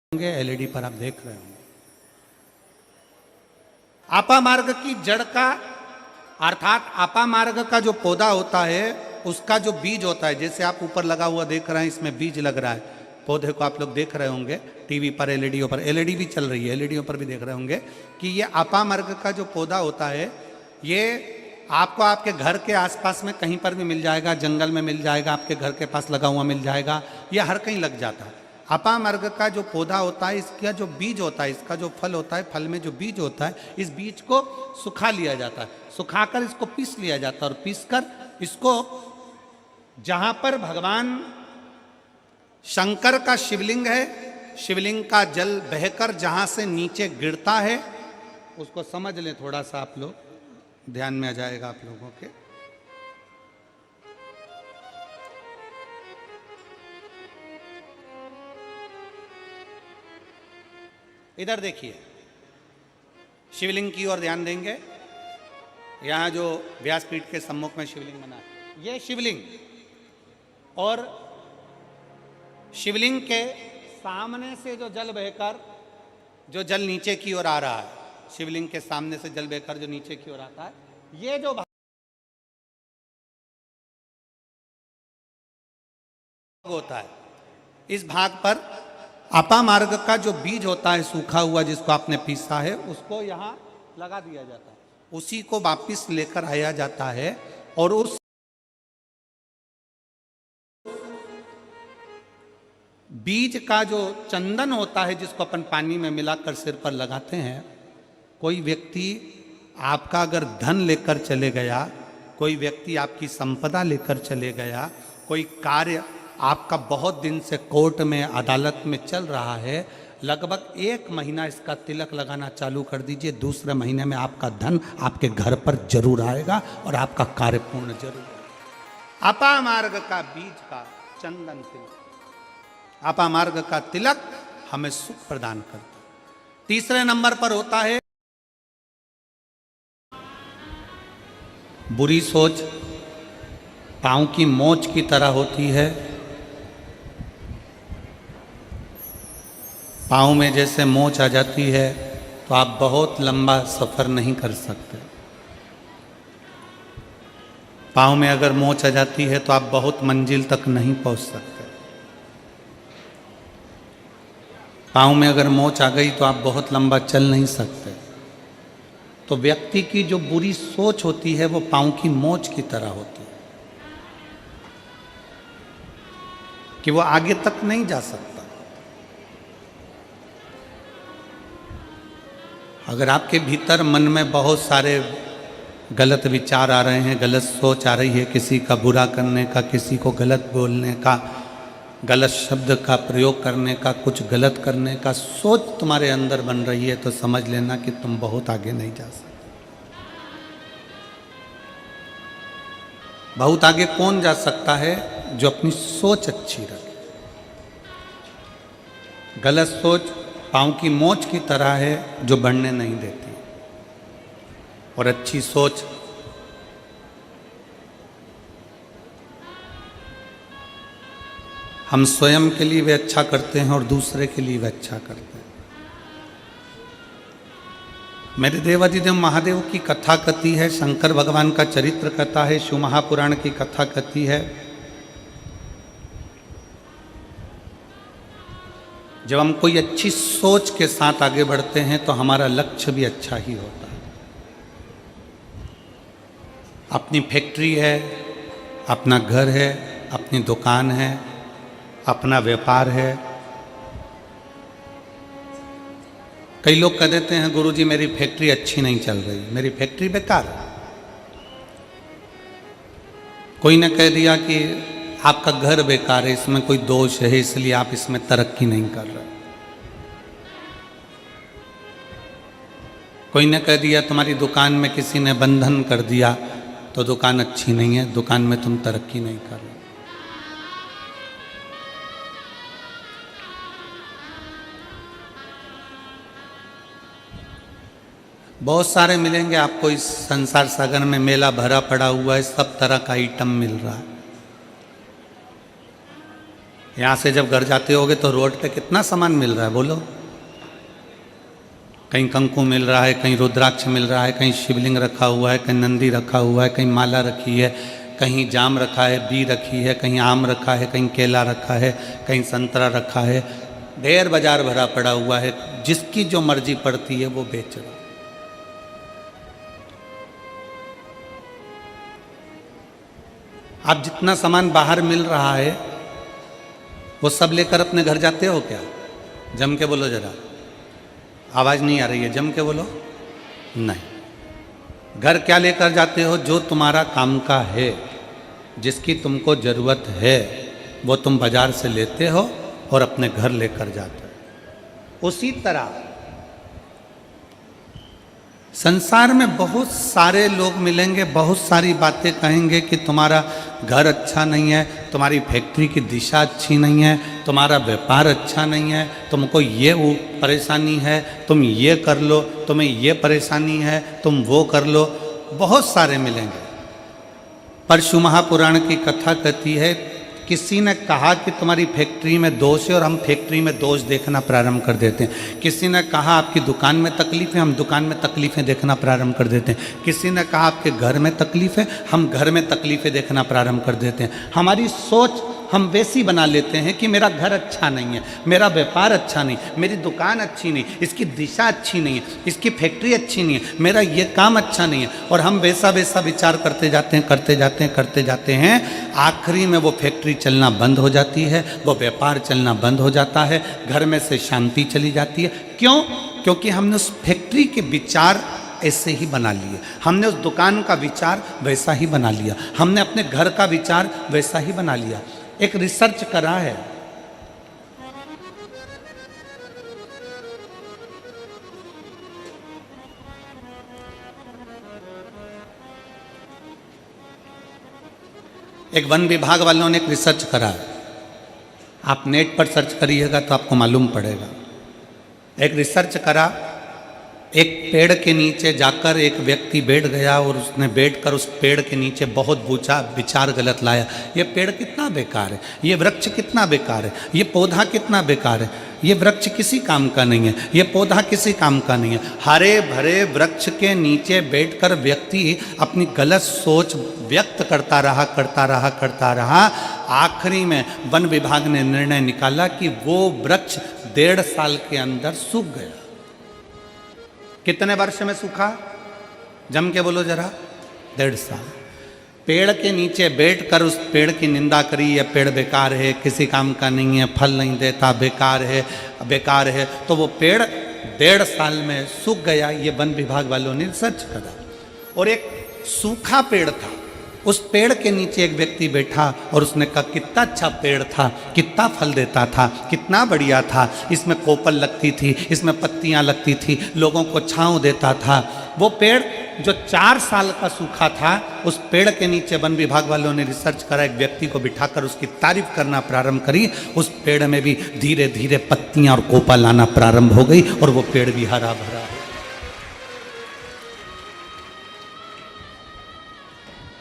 होंगे, एलईडी पर आप देख रहे होंगे। आपा मार्ग की जड़ का अर्थात आपा मार्ग का जो पौधा होता है उसका जो बीज होता है, जैसे आप ऊपर लगा हुआ देख रहे हैं, इसमें बीज लग रहा है, पौधे को आप लोग देख रहे होंगे टीवी पर, एलईडीओ पर, एलईडी भी चल रही है, एलईडीओ पर भी देख रहे होंगे कि ये आपा मार्ग का जो पौधा होता है ये आपको आपके घर के आसपास में कहीं पर भी मिल जाएगा, जंगल में मिल जाएगा, आपके घर के पास लगा हुआ मिल जाएगा, ये हर कहीं लग जाता है। आपा मार्ग का जो पौधा होता है, इसका जो बीज होता है, इसका जो फल होता है, फल में जो बीज होता है, इस बीज को सुखा लिया जाता है, सुखाकर इसको पीस लिया जाता है और पीसकर इसको जहां पर भगवान शंकर का शिवलिंग है, शिवलिंग का जल बहकर जहां से नीचे गिरता है, उसको समझ लें, थोड़ा सा आप लोग ध्यान में आ जाएगा आप लोगों के। इधर देखिए, शिवलिंग की ओर ध्यान देंगे। यहां जो व्यासपीठ के सम्मुख में शिवलिंग बना है, यह शिवलिंग, और शिवलिंग के सामने से जो जल बहकर, जो जल नीचे की ओर आ रहा है, शिवलिंग के सामने से जल बहकर जो नीचे की ओर आता है, ये जो भाग होता है, इस भाग पर आपा मार्ग का जो बीज होता है सूखा हुआ, जिसको आपने पीसा है, उसको यहां लगा दिया जाता है, उसी को वापिस लेकर आया जाता है और उस बीज का जो चंदन होता है, जिसको अपन पानी में मिलाकर सिर पर लगाते हैं, कोई व्यक्ति आपका अगर धन लेकर चले गया, कोई व्यक्ति आपकी संपदा लेकर चले गया, कोई कार्य आपका बहुत दिन से कोर्ट में, अदालत में चल रहा है, लगभग 1 महीना इसका तिलक लगाना चालू कर दीजिए, दूसरे महीने में आपका धन आपके घर पर जरूर आएगा और आपका कार्य पूर्ण जरूर होगा। आपा मार्ग का बीज का चंदन तिलक, आपा मार्ग का तिलक हमें सुख प्रदान करता है। तीसरे नंबर पर होता है बुरी सोच, पांव की मोच की तरह होती है। पाँव में जैसे मोच आ जाती है तो आप बहुत लंबा सफ़र नहीं कर सकते। पाँव में अगर मोच आ जाती है तो आप बहुत मंजिल तक नहीं पहुंच सकते। पाँव में अगर मोच आ गई तो आप बहुत लंबा चल नहीं सकते। तो व्यक्ति की जो बुरी सोच होती है वो पाँव की मोच की तरह होती है कि वो आगे तक नहीं जा सकता। अगर आपके भीतर मन में बहुत सारे गलत विचार आ रहे हैं, गलत सोच आ रही है, किसी का बुरा करने का, किसी को गलत बोलने का, गलत शब्द का प्रयोग करने का, कुछ गलत करने का सोच तुम्हारे अंदर बन रही है, तो समझ लेना कि तुम बहुत आगे नहीं जा सकते। बहुत आगे कौन जा सकता है? जो अपनी सोच अच्छी रखे। गलत सोच पाँव की मोच की तरह है जो बढ़ने नहीं देती, और अच्छी सोच हम स्वयं के लिए भी अच्छा करते हैं और दूसरे के लिए भी अच्छा करते हैं। मेरे देवाधिदेव महादेव की कथा कथी है, शंकर भगवान का चरित्र कथा है, शिव महापुराण की कथा कथी है। जब हम कोई अच्छी सोच के साथ आगे बढ़ते हैं तो हमारा लक्ष्य भी अच्छा ही होता है। अपनी फैक्ट्री है, अपना घर है, अपनी दुकान है, अपना व्यापार है। कई लोग कह देते हैं गुरुजी मेरी फैक्ट्री अच्छी नहीं चल रही, मेरी फैक्ट्री बेकार है। कोई ने कह दिया कि आपका घर बेकार है, इसमें कोई दोष है, इसलिए आप इसमें तरक्की नहीं कर रहे। कोई ने कह दिया तुम्हारी दुकान में किसी ने बंधन कर दिया तो दुकान अच्छी नहीं है, दुकान में तुम तरक्की नहीं कर रहे। बहुत सारे मिलेंगे आपको इस संसार सागर में, मेला भरा पड़ा हुआ है, सब तरह का आइटम मिल रहा है। यहाँ से जब घर जाते होगे तो रोड पे कितना सामान मिल रहा है बोलो। कहीं कंकु मिल रहा है, कहीं रुद्राक्ष मिल रहा है, कहीं शिवलिंग रखा हुआ है, कहीं नंदी रखा हुआ है, कहीं माला रखी है, कहीं जाम रखा है, बी रखी है, कहीं आम रखा है, कहीं केला रखा है, कहीं संतरा रखा है। ढेर बाजार भरा पड़ा हुआ है, जिसकी जो मर्जी पड़ती है वो बेच रहा। आप जितना सामान बाहर मिल रहा है वो सब लेकर अपने घर जाते हो क्या? जम के बोलो जरा, आवाज नहीं आ रही है, जम के बोलो। नहीं, घर क्या लेकर जाते हो? जो तुम्हारा काम का है, जिसकी तुमको जरूरत है, वो तुम बाजार से लेते हो और अपने घर लेकर जाते हो। उसी तरह संसार में बहुत सारे लोग मिलेंगे, बहुत सारी बातें कहेंगे कि तुम्हारा घर अच्छा नहीं है, तुम्हारी फैक्ट्री की दिशा अच्छी नहीं है, तुम्हारा व्यापार अच्छा नहीं है, तुमको ये वो परेशानी है, तुम ये कर लो, तुम्हें ये परेशानी है, तुम वो कर लो। बहुत सारे मिलेंगे। परशु महापुराण की कथा कहती है, किसी ने कहा कि तुम्हारी फैक्ट्री में दोष है और हम फैक्ट्री में दोष देखना प्रारंभ कर देते हैं। किसी ने कहा आपकी दुकान में तकलीफ है, हम दुकान में तकलीफ़ें देखना प्रारंभ कर देते हैं। किसी ने कहा आपके घर में तकलीफ है, हम घर में तकलीफ़ें देखना प्रारंभ कर देते हैं। हमारी सोच हम वैसी बना लेते हैं कि मेरा घर अच्छा नहीं है, मेरा व्यापार अच्छा नहीं, मेरी दुकान अच्छी नहीं, इसकी दिशा अच्छी नहीं है, इसकी फैक्ट्री अच्छी नहीं है, मेरा ये काम अच्छा नहीं है, और हम वैसा वैसा विचार करते जाते हैं, करते जाते हैं, करते जाते हैं। आखिरी में वो फैक्ट्री चलना बंद हो जाती है, वो व्यापार चलना बंद हो जाता है, घर में से शांति चली जाती है। क्यों? क्योंकि हमने उस फैक्ट्री के विचार ऐसे ही बना लिए, हमने उस दुकान का विचार वैसा ही बना लिया, हमने अपने घर का विचार वैसा ही बना लिया। एक रिसर्च करा है, एक वन विभाग वालों ने एक रिसर्च करा है। आप नेट पर सर्च करिएगा तो आपको मालूम पड़ेगा। एक रिसर्च करा, एक पेड़ के नीचे जाकर एक व्यक्ति बैठ गया और उसने बैठकर उस पेड़ के नीचे बहुत विचार गलत लाया। ये पेड़ कितना बेकार है, ये वृक्ष कितना बेकार है, ये पौधा कितना बेकार है, ये वृक्ष किसी काम का नहीं है, ये पौधा किसी काम का नहीं है। हरे भरे वृक्ष के नीचे बैठकर व्यक्ति अपनी गलत सोच व्यक्त करता रहा। आखिरी में वन विभाग ने निर्णय निकाला कि वो वृक्ष 1.5 साल के अंदर सूख गया। कितने वर्ष में सूखा? जम के बोलो जरा, 1.5 साल। पेड़ के नीचे बैठकर उस पेड़ की निंदा करी, यह पेड़ बेकार है, किसी काम का नहीं है, फल नहीं देता, बेकार है। तो वो पेड़ 1.5 साल में सूख गया। ये वन विभाग वालों ने रिसर्च करा। और एक सूखा पेड़ था, उस पेड़ के नीचे एक व्यक्ति बैठा और उसने कहा कितना अच्छा पेड़ था, कितना फल देता था, कितना बढ़िया था, इसमें कोपल लगती थी, इसमें पत्तियां लगती थी, लोगों को छांव देता था। वो पेड़ जो 4 साल का सूखा था, उस पेड़ के नीचे वन विभाग वालों ने रिसर्च करा, एक व्यक्ति को बिठाकर उसकी तारीफ करना प्रारंभ करी। उस पेड़ में भी धीरे धीरे पत्तियां और कोपल आना प्रारंभ हो गई और वो पेड़ भी हरा भरा।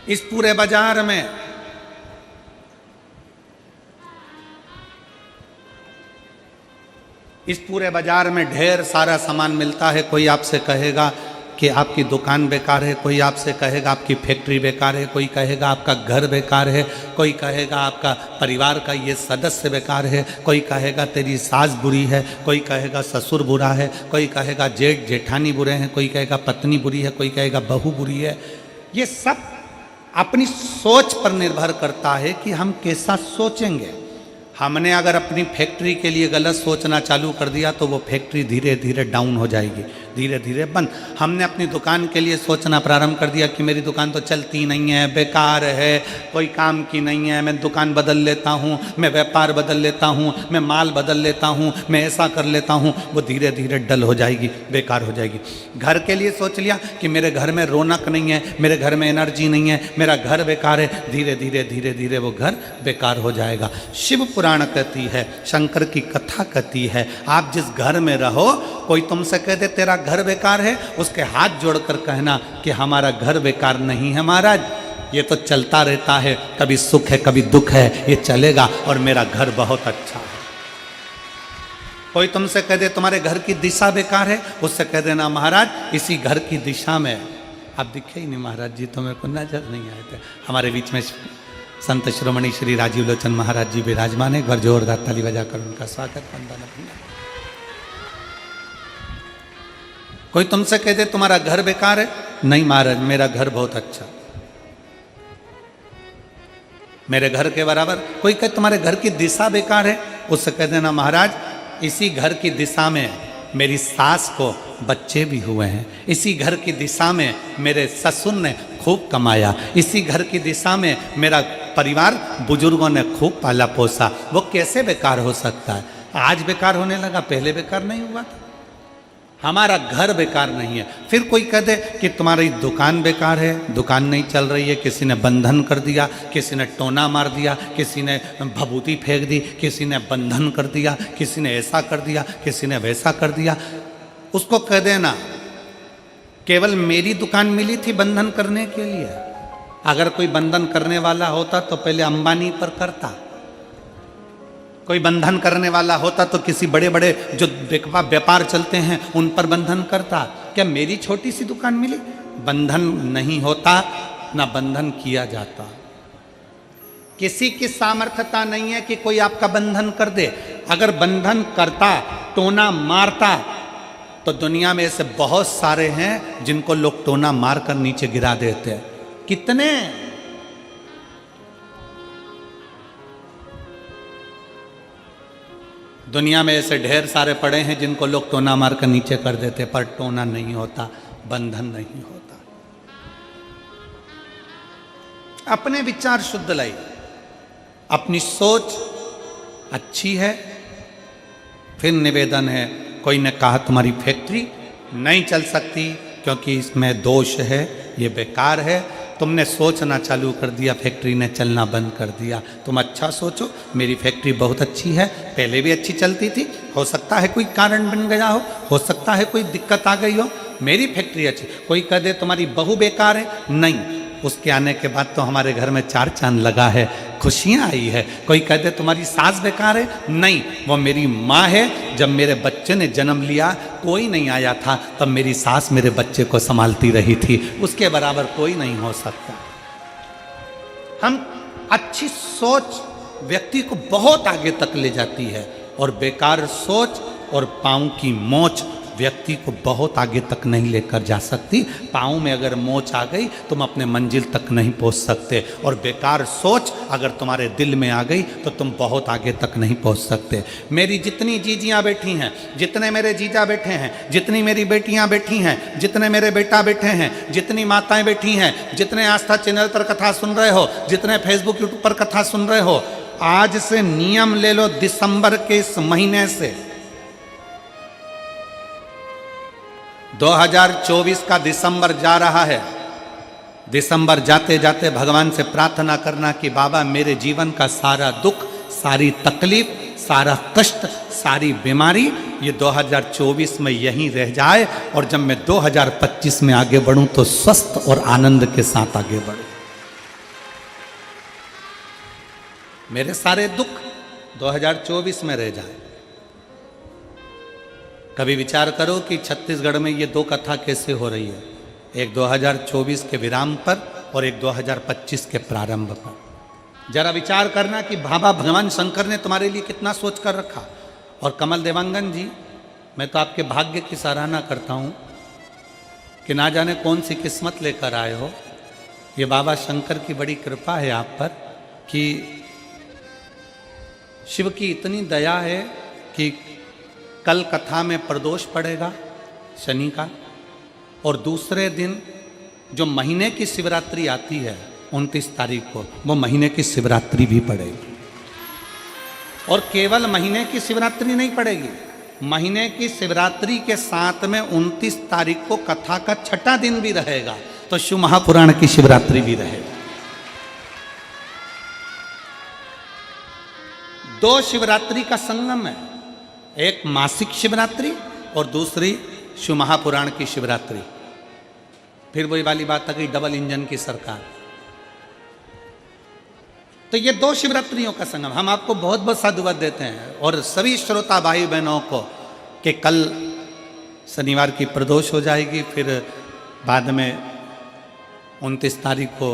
इस पूरे बाजार में ढेर सारा सामान मिलता है। कोई आपसे कहेगा कि आपकी दुकान बेकार है, कोई आपसे कहेगा आपकी फैक्ट्री बेकार है, कोई कहेगा आपका घर बेकार है, कोई कहेगा आपका परिवार का ये सदस्य बेकार है, कोई कहेगा तेरी सास बुरी है, कोई कहेगा ससुर बुरा है, कोई कहेगा जेठ जेठानी बुरे हैं, कोई कहेगा पत्नी बुरी है, कोई कहेगा बहू बुरी है। ये सब अपनी सोच पर निर्भर करता है कि हम कैसा सोचेंगे। हमने अगर अपनी फैक्ट्री के लिए गलत सोचना चालू कर दिया तो वो फैक्ट्री धीरे धीरे डाउन हो जाएगी, धीरे धीरे बंद। हमने अपनी दुकान के लिए सोचना प्रारंभ कर दिया कि मेरी दुकान तो चलती नहीं है, बेकार है, कोई काम की नहीं है, मैं दुकान बदल लेता हूँ, मैं व्यापार बदल लेता हूँ, मैं माल बदल लेता हूँ, मैं ऐसा कर लेता हूँ, वो धीरे धीरे डल हो जाएगी, बेकार हो जाएगी। घर के लिए सोच लिया कि मेरे घर में रौनक नहीं है, मेरे घर में एनर्जी नहीं है, मेरा घर बेकार है, धीरे धीरे वो घर बेकार हो जाएगा। शिव पुराण कहती है, शंकर की कथा कहती है, आप जिस घर में रहो, कोई तुमसे कह दे तेरा घर बेकार है, उसके हाथ जोड़कर कहना कि हमारा घर बेकार नहीं है महाराज, ये तो चलता रहता है, कभी सुख है कभी दुख है, ये चलेगा और मेरा घर बहुत अच्छा है। कोई तुमसे कह दे तुम्हारे घर की दिशा बेकार है, उससे कह देना महाराज इसी घर की दिशा में आप दिखे ही नहीं महाराज जी, तो मेरे को नजर नहीं आए थे। हमारे बीच में संत श्रोमणी श्री राजीव लोचन महाराज जी विराजमान है, एक बार जोरदार ताली बजाकर उनका स्वागत वंदन। कोई तुमसे कह दे तुम्हारा घर बेकार है, नहीं महाराज मेरा घर बहुत अच्छा, मेरे घर के बराबर। कोई कहे तुम्हारे घर की दिशा बेकार है, उससे कह देना महाराज इसी घर की दिशा में मेरी सास को बच्चे भी हुए हैं, इसी घर की दिशा में मेरे ससुर ने खूब कमाया, इसी घर की दिशा में मेरा परिवार बुजुर्गों ने खूब पाला पोसा। वो कैसे बेकार हो सकता है? आज बेकार होने लगा, पहले बेकार नहीं हुआ था। हमारा घर बेकार नहीं है। फिर कोई कह दे कि तुम्हारी दुकान बेकार है, दुकान नहीं चल रही है, किसी ने बंधन कर दिया, किसी ने टोना मार दिया, किसी ने भभूति फेंक दी, किसी ने बंधन कर दिया, किसी ने ऐसा कर दिया, किसी ने वैसा कर दिया। उसको कह देना केवल मेरी दुकान मिली थी बंधन करने के लिए। अगर कोई बंधन करने वाला होता तो पहले अंबानी पर करता, कोई बंधन करने वाला होता तो किसी बड़े बड़े जो व्यापार चलते हैं उन पर बंधन करता। क्या मेरी छोटी सी दुकान मिली? बंधन नहीं होता, ना बंधन किया जाता। किसी की सामर्थ्यता नहीं है कि कोई आपका बंधन कर दे। अगर बंधन करता, टोना मारता, तो दुनिया में ऐसे बहुत सारे हैं जिनको लोग टोना मारकर नीचे गिरा देते हैं। कितने? दुनिया में ऐसे ढेर सारे पड़े हैं जिनको लोग टोना मारकर नीचे कर देते, पर टोना नहीं होता, बंधन नहीं होता। अपने विचार शुद्ध लाइए, अपनी सोच अच्छी है। फिर निवेदन है, कोई ने कहा तुम्हारी फैक्ट्री नहीं चल सकती क्योंकि इसमें दोष है, ये बेकार है। तुमने सोचना चालू कर दिया, फैक्ट्री ने चलना बंद कर दिया। तुम अच्छा सोचो, मेरी फैक्ट्री बहुत अच्छी है, पहले भी अच्छी चलती थी, हो सकता है कोई कारण बन गया हो सकता है कोई दिक्कत आ गई हो, मेरी फैक्ट्री अच्छी। कोई कह दे तुम्हारी बहू बेकार है, नहीं, उसके आने के बाद तो हमारे घर में 4 चांद लगा है, खुशियाँ आई है। कोई कह दे तुम्हारी सास बेकार है, नहीं, वो मेरी माँ है। जब मेरे बच्चे ने जन्म लिया कोई नहीं आया था, तब मेरी सास मेरे बच्चे को संभालती रही थी, उसके बराबर कोई नहीं हो सकता। हम अच्छी सोच व्यक्ति को बहुत आगे तक ले जाती है, और बेकार सोच और पाँव की मोच व्यक्ति को बहुत आगे तक नहीं लेकर जा सकती। पाँव में अगर मोच आ गई तुम अपने मंजिल तक नहीं पहुंच सकते, और बेकार सोच अगर तुम्हारे दिल में आ गई तो तुम बहुत आगे तक नहीं पहुंच सकते। मेरी जितनी जीजियाँ बैठी हैं, जितने मेरे जीजा बैठे हैं, जितनी मेरी बेटियाँ बैठी हैं, जितने मेरे बेटा बैठे हैं, जितनी माताएं बैठी हैं, जितने आस्था चैनल पर कथा सुन रहे हो, जितने फेसबुक यूट्यूब पर कथा सुन रहे हो, आज से नियम ले लो, दिसंबर के इस महीने से 2024 का दिसंबर जा रहा है। दिसंबर जाते जाते भगवान से प्रार्थना करना कि बाबा मेरे जीवन का सारा दुख, सारी तकलीफ, सारा कष्ट, सारी बीमारी ये 2024 में यहीं रह जाए, और जब मैं 2025 में आगे बढ़ूं तो स्वस्थ और आनंद के साथ आगे बढ़ूं। मेरे सारे दुख 2024 में रह जाए। कभी विचार करो कि छत्तीसगढ़ में ये 2 कथा कैसे हो रही है, एक 2024 के विराम पर और एक 2025 के प्रारंभ पर। जरा विचार करना कि बाबा भगवान शंकर ने तुम्हारे लिए कितना सोच कर रखा। और कमल देवांगन जी, मैं तो आपके भाग्य की सराहना करता हूँ कि ना जाने कौन सी किस्मत लेकर आए हो। ये बाबा शंकर की बड़ी कृपा है आप पर कि शिव की इतनी दया है कि कल कथा में प्रदोष पड़ेगा शनि का, और दूसरे दिन जो महीने की शिवरात्रि आती है 29 तारीख को, वो महीने की शिवरात्रि भी पड़ेगी। और केवल महीने की शिवरात्रि नहीं पड़ेगी, महीने की शिवरात्रि के साथ में 29 तारीख को कथा का 6ठा दिन भी रहेगा, तो शिव महापुराण की शिवरात्रि भी रहेगी। 2 शिवरात्रि का संगम है, एक मासिक शिवरात्रि और दूसरी शिव महापुराण की शिवरात्रि। फिर वही वाली बात आ गई, डबल इंजन की सरकार। तो ये 2 शिवरात्रियों का संगम, हम आपको बहुत बहुत साधुवाद देते हैं और सभी श्रोता भाई बहनों को कि कल शनिवार की प्रदोष हो जाएगी, फिर बाद में 29 तारीख को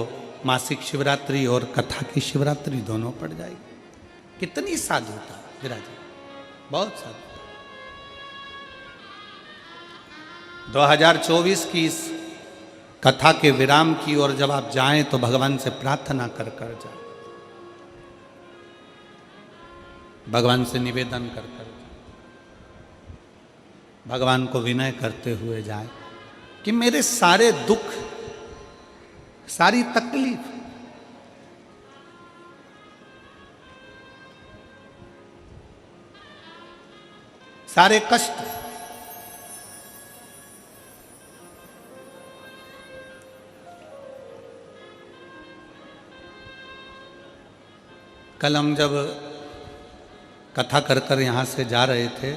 मासिक शिवरात्रि और कथा की शिवरात्रि दोनों पड़ जाएगी। कितनी साधुता विराज, बहुत साधुता। 2024 की इस कथा के विराम की ओर जब आप जाएं तो भगवान से प्रार्थना कर कर जाए, भगवान से निवेदन कर कर जाए, भगवान को विनय करते हुए जाए कि मेरे सारे दुख, सारी तकलीफ, सारे कष्ट कल हम जब कथा कर कर यहाँ से जा रहे थे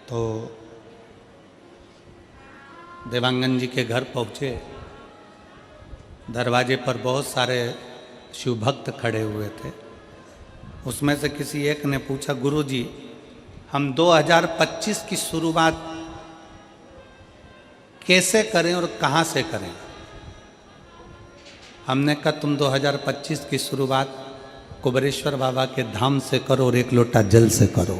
तो देवांगन जी के घर पहुँचे। दरवाजे पर बहुत सारे शिव भक्त खड़े हुए थे। उसमें से किसी एक ने पूछा, गुरु जी हम 2025 की शुरुआत कैसे करें और कहाँ से करें? हमने कहा तुम 2025 की शुरुआत कुबेरेश्वर बाबा के धाम से करो और 1 लोटा जल से करो।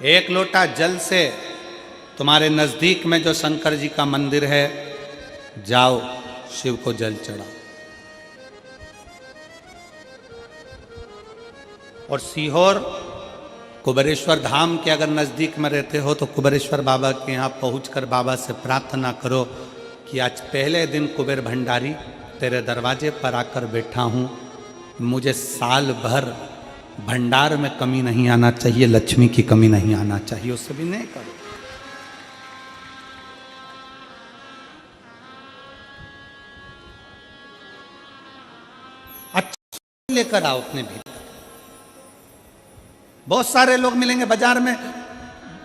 एक लोटा जल से तुम्हारे नजदीक में जो शंकर जी का मंदिर है, जाओ शिव को जल चढ़ाओ। और सीहोर कुबेरेश्वर धाम के अगर नजदीक में रहते हो तो कुबेरेश्वर बाबा के यहाँ पहुंचकर बाबा से प्रार्थना करो कि आज पहले दिन कुबेर भंडारी तेरे दरवाजे पर आकर बैठा हूँ, मुझे साल भर भंडार में कमी नहीं आना चाहिए, लक्ष्मी की कमी नहीं आना चाहिए। उससे भी नहीं करो। अच्छा लेकर आओ अपने भीतर। बहुत सारे लोग मिलेंगे बाजार में,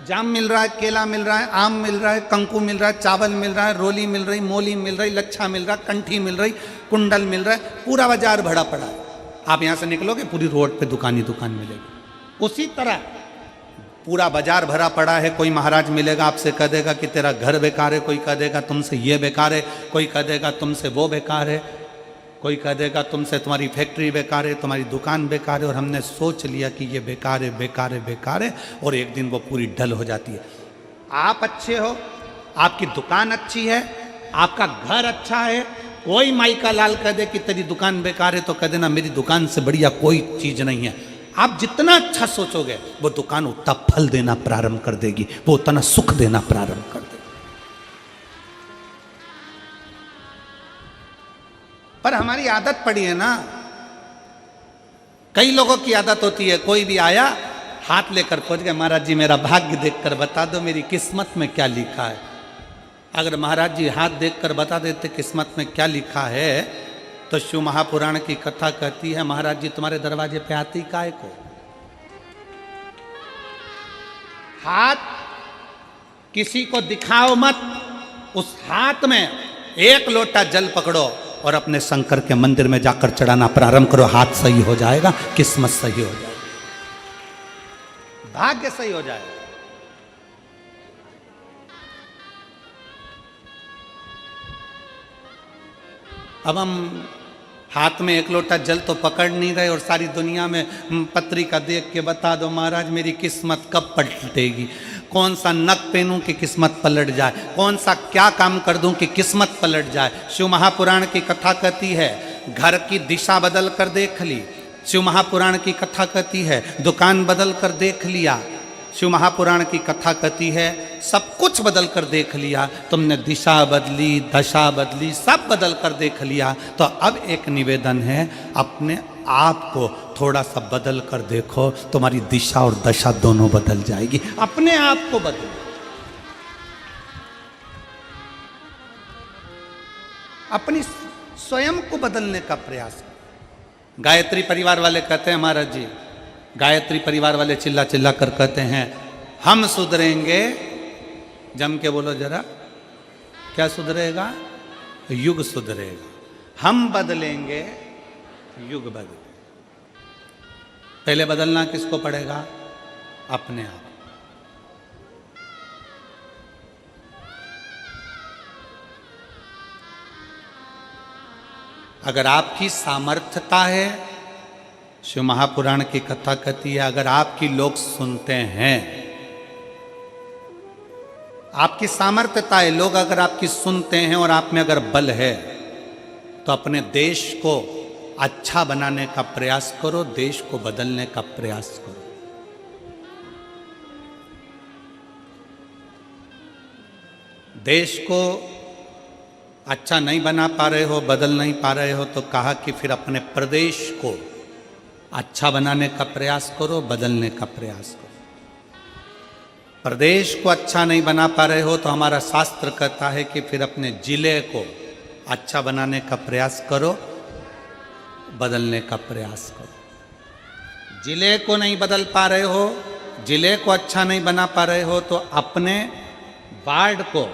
जाम मिल रहा है, केला मिल रहा है, आम मिल रहा है, कंकु मिल रहा है, चावल मिल रहा है, रोली मिल रही, मोली मिल रही, लच्छा मिल रहा, कंठी मिल रही, कुंडल मिल रहा है, पूरा बाजार भरा पड़ा है। आप यहाँ से निकलोगे पूरी रोड पे दुकान ही दुकान मिलेगी। उसी तरह पूरा बाजार भरा पड़ा है। कोई महाराज मिलेगा आपसे कह देगा कि तेरा घर बेकार है, कोई कह देगा तुमसे ये बेकार है, कोई कह देगा तुमसे वो बेकार है, कोई कह देगा तुमसे तुम्हारी फैक्ट्री बेकार है, तुम्हारी दुकान बेकार है। और हमने सोच लिया कि ये बेकार है, बेकार है, बेकार है, और एक दिन वो पूरी ढल हो जाती है। आप अच्छे हो, आपकी दुकान अच्छी है, आपका घर अच्छा है, कोई माई का लाल कह दे कि तेरी दुकान बेकार है तो कह देना मेरी दुकान से बढ़िया कोई चीज नहीं है। आप जितना अच्छा सोचोगे वो दुकान उतना फल देना प्रारंभ कर देगी, वो उतना सुख देना प्रारंभ कर देगी। पर हमारी आदत पड़ी है ना, कई लोगों की आदत होती है, कोई भी आया हाथ लेकर पहुंच गया, महाराज जी मेरा भाग्य देखकर बता दो मेरी किस्मत में क्या लिखा है। अगर महाराज जी हाथ देखकर बता देते किस्मत में क्या लिखा है तो शिव महापुराण की कथा कहती है महाराज जी तुम्हारे दरवाजे पे आती काय को। हाथ किसी को दिखाओ मत, उस हाथ में 1 लोटा जल पकड़ो और अपने शंकर के मंदिर में जाकर चढ़ाना प्रारंभ करो। हाथ सही हो जाएगा, किस्मत सही हो जाएगी, भाग्य सही हो जाएगा। अब हम हाथ में 1 लोटा जल तो पकड़ नहीं रहे और सारी दुनिया में पत्रिका देख के बता दो महाराज मेरी किस्मत कब पलटेगी, कौन सा नक पहनूं कि किस्मत पलट जाए, कौन सा क्या काम कर दूं कि किस्मत पलट जाए। शिव महापुराण की कथा कहती है घर की दिशा बदल कर देख ली, शिव महापुराण की कथा कहती है दुकान बदल कर देख लिया, शिव महापुराण की कथा कहती है सब कुछ बदल कर देख लिया, तुमने दिशा बदली, दशा बदली, सब बदल कर देख लिया। तो अब एक निवेदन है अपने आप को थोड़ा सा बदल कर देखो, तुम्हारी दिशा और दशा दोनों बदल जाएगी। अपने आप को बदलो, अपनी स्वयं को बदलने का प्रयास। गायत्री परिवार वाले कहते हैं महाराज जी, गायत्री परिवार वाले चिल्ला चिल्ला कर कहते हैं हम सुधरेंगे, जम के बोलो जरा, क्या सुधरेगा? युग सुधरेगा। हम बदलेंगे, युग बदलेगा। पहले बदलना किसको पड़ेगा? अपने आप। अगर आपकी सामर्थ्यता है, शिव महापुराण की कथा कहती है, अगर आपकी लोग सुनते हैं, आपकी सामर्थ्यता है, लोग अगर आपकी सुनते हैं और आप में अगर बल है, तो अपने देश को अच्छा बनाने का प्रयास करो, देश को बदलने का प्रयास करो। देश को अच्छा नहीं बना पा रहे हो, बदल नहीं पा रहे हो, तो कहा कि फिर अपने प्रदेश को अच्छा बनाने का प्रयास करो, बदलने का प्रयास करो। प्रदेश को अच्छा नहीं बना पा रहे हो तो हमारा शास्त्र कहता है कि फिर अपने जिले को अच्छा बनाने का प्रयास करो, बदलने का प्रयास करो। जिले को नहीं बदल पा रहे हो, जिले को अच्छा नहीं बना पा रहे हो, तो अपने वार्ड को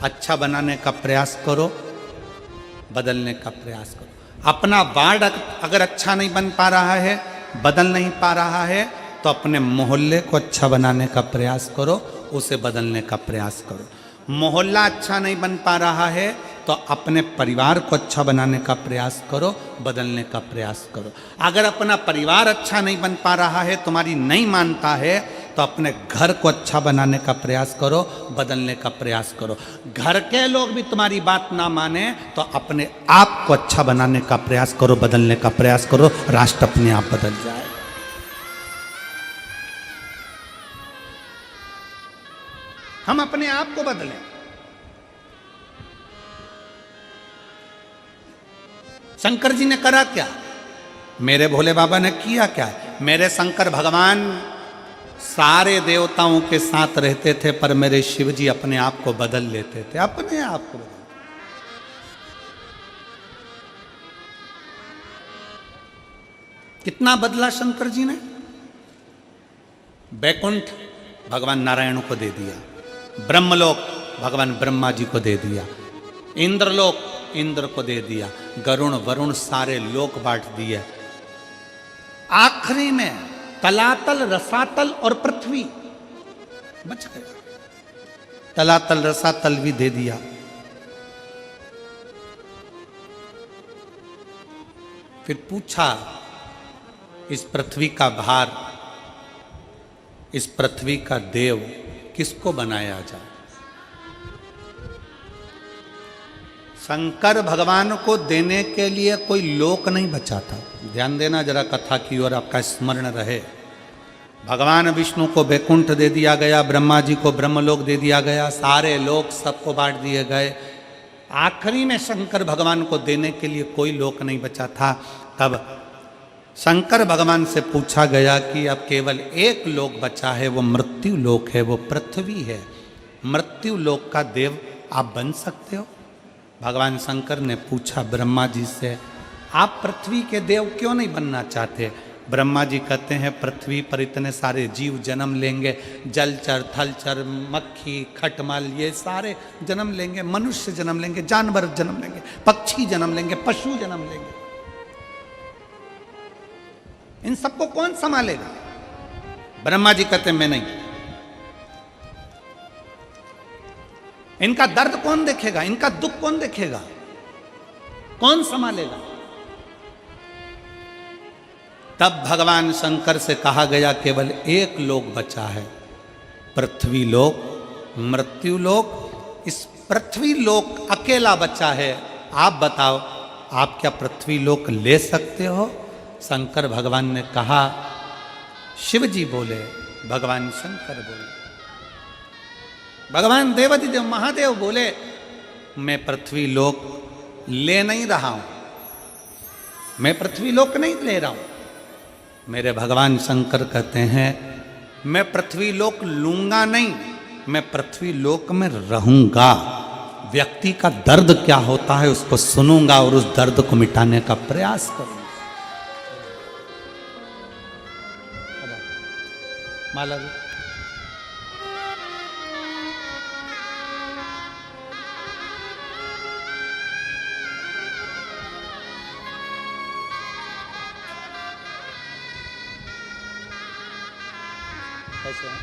अच्छा बनाने का प्रयास करो, बदलने का प्रयास करो। अपना वार्ड अगर अच्छा नहीं बन पा रहा है, बदल नहीं पा रहा है, तो अपने मोहल्ले को अच्छा बनाने का प्रयास करो, उसे बदलने का प्रयास करो। मोहल्ला अच्छा नहीं बन पा रहा है तो अपने परिवार को अच्छा बनाने का प्रयास करो, बदलने का प्रयास करो। अगर अपना परिवार अच्छा नहीं बन पा रहा है, तुम्हारी नहीं मानता है, तो अपने घर को अच्छा बनाने का प्रयास करो, बदलने का प्रयास करो। घर के लोग भी तुम्हारी बात ना माने तो अपने आप को अच्छा बनाने का प्रयास करो, बदलने का प्रयास करो, राष्ट्र अपने आप बदल जाए। हम अपने आप को बदलें। शंकर जी ने करा क्या? मेरे भोले बाबा ने किया क्या? मेरे शंकर भगवान सारे देवताओं के साथ रहते थे, पर मेरे शिव जी अपने आप को बदल लेते थे, अपने आप को बदल। कितना बदला शंकर जी ने? बैकुंठ भगवान नारायण को दे दिया, ब्रह्मलोक भगवान ब्रह्मा जी को दे दिया, इंद्रलोक इंद्र को दे दिया, गरुण वरुण सारे लोक बांट दिए। आखिरी में तलातल रसातल और पृथ्वी बच गए। तलातल रसातल भी दे दिया। फिर पूछा, इस पृथ्वी का भार, इस पृथ्वी का देव किसको बनाया जाए? शंकर भगवान को देने के लिए कोई लोक नहीं बचा था। ध्यान देना जरा कथा की ओर, आपका स्मरण रहे। भगवान विष्णु को बैकुंठ दे दिया गया, ब्रह्मा जी को ब्रह्मलोक दे दिया गया, सारे लोक सबको बांट दिए गए। आखिरी में शंकर भगवान को देने के लिए कोई लोक नहीं बचा था। तब शंकर भगवान से पूछा गया कि अब केवल एक लोक बचा है, वो मृत्यु लोक है, वो पृथ्वी है। मृत्यु लोक का देव आप बन सकते हो? भगवान शंकर ने पूछा ब्रह्मा जी से, आप पृथ्वी के देव क्यों नहीं बनना चाहते? ब्रह्मा जी कहते हैं, पृथ्वी पर इतने सारे जीव जन्म लेंगे, जलचर थलचर मक्खी खटमल ये सारे जन्म लेंगे, मनुष्य जन्म लेंगे, जानवर जन्म लेंगे, पक्षी जन्म लेंगे, पशु जन्म लेंगे, इन सबको कौन संभालेगा? ब्रह्मा जी कहते हैं, मैं नहीं। इनका दर्द कौन देखेगा? इनका दुख कौन देखेगा? कौन संभालेगा? तब भगवान शंकर से कहा गया, केवल एक लोक बचा है, पृथ्वी लोक, मृत्यु लोक। इस पृथ्वी लोक अकेला बचा है। आप बताओ, आप क्या पृथ्वी लोक ले सकते हो? शंकर भगवान ने कहा, शिव जी बोले, भगवान शंकर बोले, भगवान देवाधिदेव महादेव बोले, मैं पृथ्वी लोक ले नहीं रहा हूं, मैं पृथ्वी लोक नहीं ले रहा हूं। मेरे भगवान शंकर कहते हैं, मैं पृथ्वी लोक लूंगा नहीं, मैं पृथ्वी लोक में रहूंगा। व्यक्ति का दर्द क्या होता है उसको सुनूंगा और उस दर्द को मिटाने का प्रयास करूंगा। माला जी, कैसे हैं?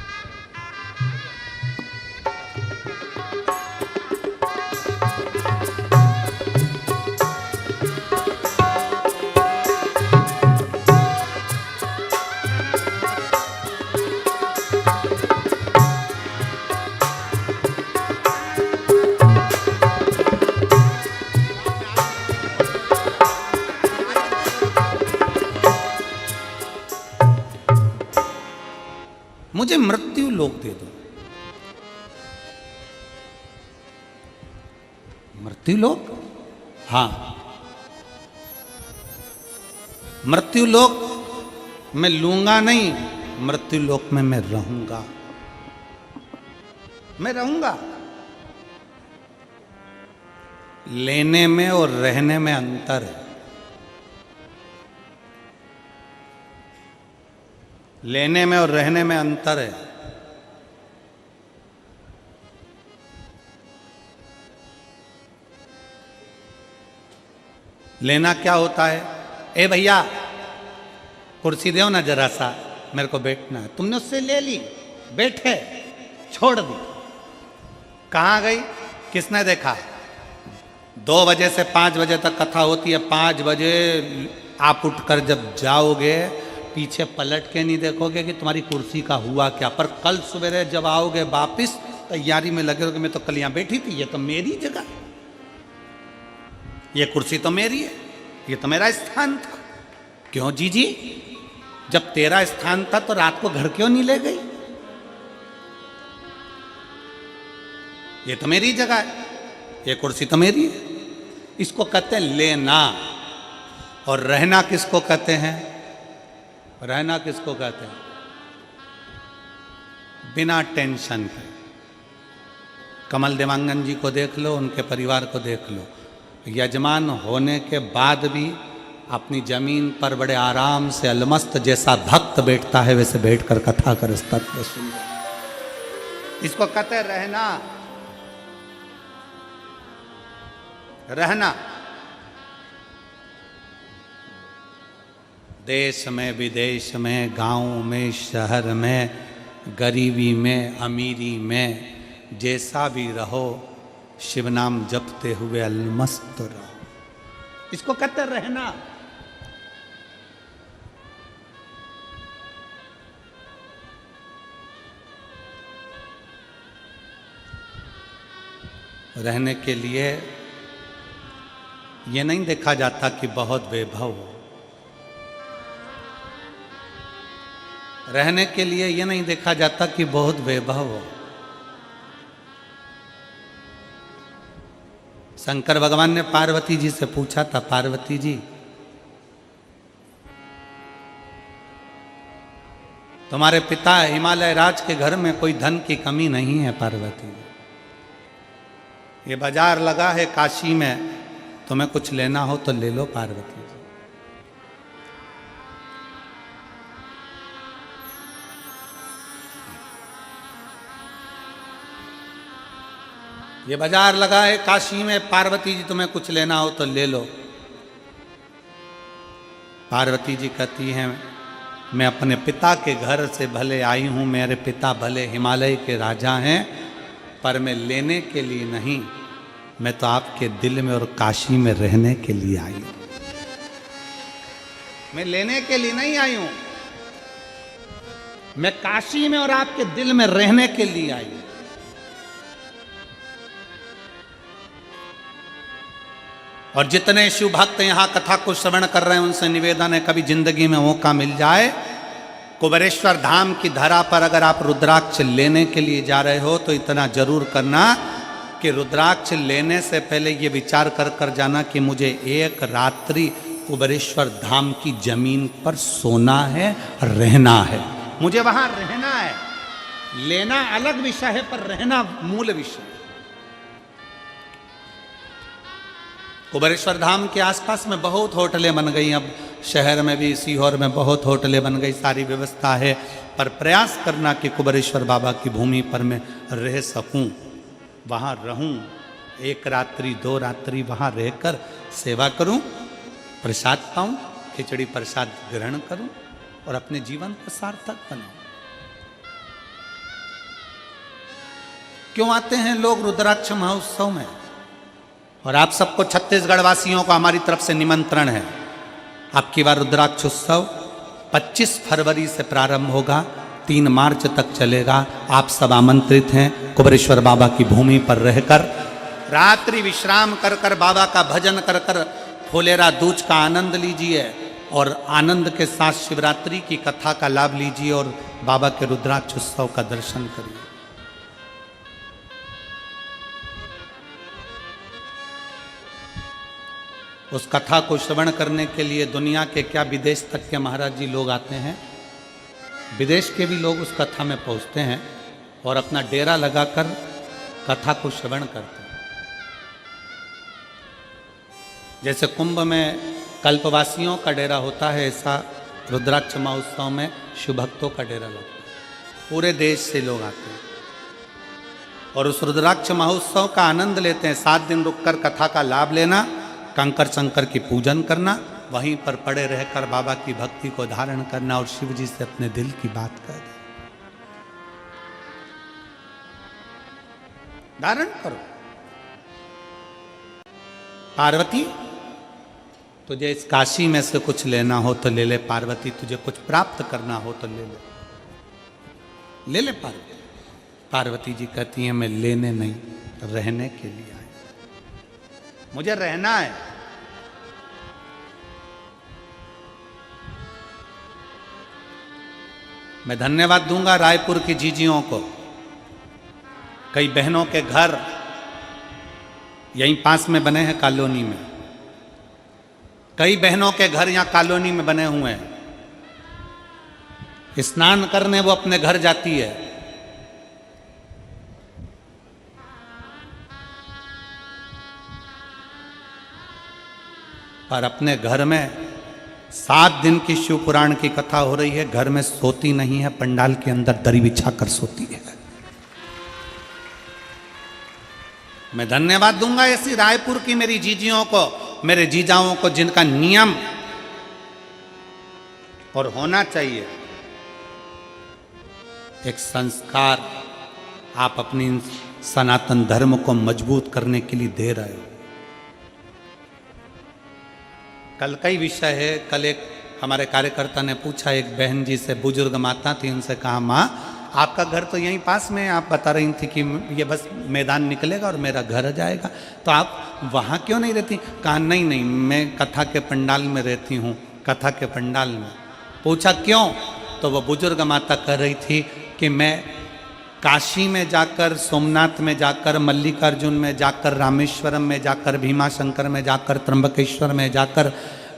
मुझे मृत्यु लोक दे दो। मृत्यु लोक? हाँ, मृत्यु लोक मैं लूंगा नहीं, मृत्यु लोक में मैं रहूंगा। मैं रहूंगा। लेने में और रहने में अंतर है। लेने में और रहने में अंतर है। लेना क्या होता है? ए भैया कुर्सी दो ना जरा सा, मेरे को बैठना है। तुमने उससे ले ली, बैठे, छोड़ दी, कहां गई? किसने देखा? 2 बजे से 5 बजे तक कथा होती है। 5 बजे आप उठकर जब जाओगे, पीछे पलट के नहीं देखोगे कि तुम्हारी कुर्सी का हुआ क्या। पर कल सवेरे जब आओगे वापिस, तैयारी में लगे रहोगे, मैं तो कल यहां बैठी थी, ये तो मेरी जगह, ये कुर्सी तो मेरी है, ये तो मेरा स्थान था। क्यों जीजी? जब तेरा स्थान था तो रात को घर क्यों नहीं ले गई? ये तो मेरी जगह है, ये कुर्सी तो मेरी है। इसको कहते हैं लेना। और रहना किसको कहते हैं? रहना किसको कहते हैं? बिना टेंशन के। कमल देवांगन जी को देख लो, उनके परिवार को देख लो। यजमान होने के बाद भी अपनी जमीन पर बड़े आराम से अलमस्त जैसा भक्त बैठता है, वैसे बैठकर कथा कर तत्व सुन। इसको कहते हैं रहना। रहना। देश में, विदेश में, गांव में, शहर में, गरीबी में, अमीरी में, जैसा भी रहो, शिव नाम जपते हुए अलमस्त रहो। इसको कहते रहना। रहने के लिए ये नहीं देखा जाता कि बहुत वैभव हो। रहने के लिए यह नहीं देखा जाता कि बहुत वैभव हो। शंकर भगवान ने पार्वती जी से पूछा था, पार्वती जी तुम्हारे पिता हिमालय राज के घर में कोई धन की कमी नहीं है पार्वती जी। ये बाजार लगा है काशी में, तुम्हें कुछ लेना हो तो ले लो पार्वती जी। ये बाजार लगा है काशी में, पार्वती जी तुम्हें कुछ लेना हो तो ले लो। पार्वती जी कहती हैं मैं अपने पिता के घर से भले आई हूँ, मेरे पिता भले हिमालय के राजा हैं, पर मैं लेने के लिए नहीं, मैं तो आपके दिल में और काशी में रहने के लिए आई हूँ। मैं लेने के लिए नहीं आई हूँ, मैं काशी में और आपके दिल में रहने के लिए आई हूँ। और जितने शिव भक्त यहाँ कथा को श्रवण कर रहे हैं उनसे निवेदन है, कभी जिंदगी में मौका मिल जाए, कुबेरेश्वर धाम की धरा पर अगर आप रुद्राक्ष लेने के लिए जा रहे हो तो इतना जरूर करना कि रुद्राक्ष लेने से पहले ये विचार कर कर जाना कि मुझे एक रात्रि कुबेरेश्वर धाम की जमीन पर सोना है, रहना है, मुझे वहां रहना है। लेना अलग विषय है, पर रहना मूल विषय। कुबेरेश्वर धाम के आसपास में बहुत होटलें बन गई, अब शहर में भी, सीहोर में बहुत होटलें बन गई, सारी व्यवस्था है, पर प्रयास करना कि कुबेरेश्वर बाबा की भूमि पर मैं रह सकूं, वहाँ रहूं, 1 रात्रि 2 रात्रि वहाँ रहकर सेवा करूं, प्रसाद पाऊं, खिचड़ी प्रसाद ग्रहण करूं और अपने जीवन को सार्थक बनाऊं। क्यों आते हैं लोग रुद्राक्ष महोत्सव में? और आप सबको छत्तीसगढ़ वासियों को हमारी तरफ से निमंत्रण है। आपकी बार रुद्राक्ष उत्सव 25 फरवरी से प्रारंभ होगा, 3 मार्च तक चलेगा। आप सब आमंत्रित हैं। कुबेरेश्वर बाबा की भूमि पर रहकर रात्रि विश्राम कर कर बाबा का भजन कर कर फुलेरा दूज का आनंद लीजिए और आनंद के साथ शिवरात्रि की कथा का लाभ लीजिए और बाबा के रुद्राक्ष उत्सव का दर्शन करिए। उस कथा को श्रवण करने के लिए दुनिया के क्या विदेश तक के महाराज जी लोग आते हैं। विदेश के भी लोग उस कथा में पहुंचते हैं और अपना डेरा लगाकर कथा को श्रवण करते हैं। जैसे कुंभ में कल्पवासियों का डेरा होता है, ऐसा रुद्राक्ष महोत्सव में शिव भक्तों का डेरा लगता है। पूरे देश से लोग आते हैं और उस रुद्राक्ष महोत्सव का आनंद लेते हैं। 7 दिन रुककर कथा का लाभ लेना, कंकर शंकर की पूजन करना, वहीं पर पड़े रहकर बाबा की भक्ति को धारण करना और शिव जी से अपने दिल की बात कर धारण करो। पार्वती, तुझे इस काशी में से कुछ लेना हो तो ले ले। पार्वती, तुझे कुछ प्राप्त करना हो तो ले ले, ले ले पार्वती। पार्वती जी कहती हैं मैं लेने नहीं, रहने के लिए आई, मुझे रहना है। मैं धन्यवाद दूंगा रायपुर की जीजियों को। कई बहनों के घर यहीं पास में बने हैं कॉलोनी में। कई बहनों के घर यहां कॉलोनी में बने हुए हैं। स्नान करने वो अपने घर जाती है, पर अपने घर में 7 दिन की शिव पुराण की कथा हो रही है, घर में सोती नहीं है, पंडाल के अंदर दरी बिछाकर सोती है। मैं धन्यवाद दूंगा ऐसी रायपुर की मेरी जीजियों को, मेरे जीजाओं को, जिनका नियम और होना चाहिए एक संस्कार आप अपनी सनातन धर्म को मजबूत करने के लिए दे रहे हो। कल का ही विषय है। कल एक हमारे कार्यकर्ता ने पूछा, एक बहन जी से, बुजुर्ग माता थी, उनसे कहा माँ आपका घर तो यहीं पास में है, आप बता रही थी कि ये बस मैदान निकलेगा और मेरा घर जाएगा, तो आप वहाँ क्यों नहीं रहती? कहा नहीं नहीं, मैं कथा के पंडाल में रहती हूँ, कथा के पंडाल में। पूछा क्यों? तो वो बुजुर्ग माता कह रही थी कि मैं काशी में जाकर, सोमनाथ में जाकर, मल्लिकार्जुन में जाकर, रामेश्वरम में जाकर, भीमाशंकर में जाकर, त्र्यंबकेश्वर में जाकर,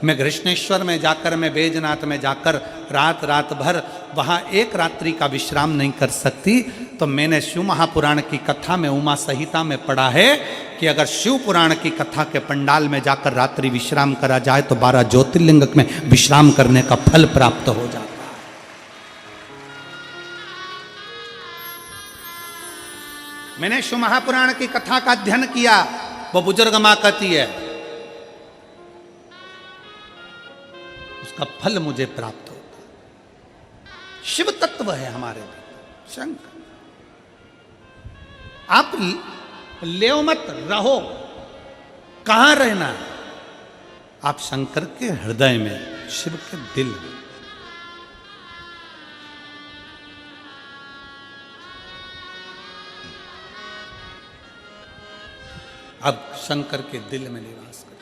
मैं कृष्णेश्वर में जाकर, मैं बैजनाथ में जाकर रात रात भर वहाँ एक रात्रि का विश्राम नहीं कर सकती। तो मैंने शिव महापुराण की कथा में, उमा संहिता में पढ़ा है कि अगर शिव पुराण की कथा के पंडाल में जाकर रात्रि विश्राम करा जाए तो 12 ज्योतिर्लिंग में विश्राम करने का फल प्राप्त हो जाता है। मैंने शिव महापुराण की कथा का अध्ययन किया। वो बुजुर्ग मां कहती है उसका फल मुझे प्राप्त होता है। शिव तत्व है हमारे भीतर, शंकर। आप ले मत रहो, कहां रहना है? आप शंकर के हृदय में, शिव के दिल में। अब शंकर के दिल में निवास करें।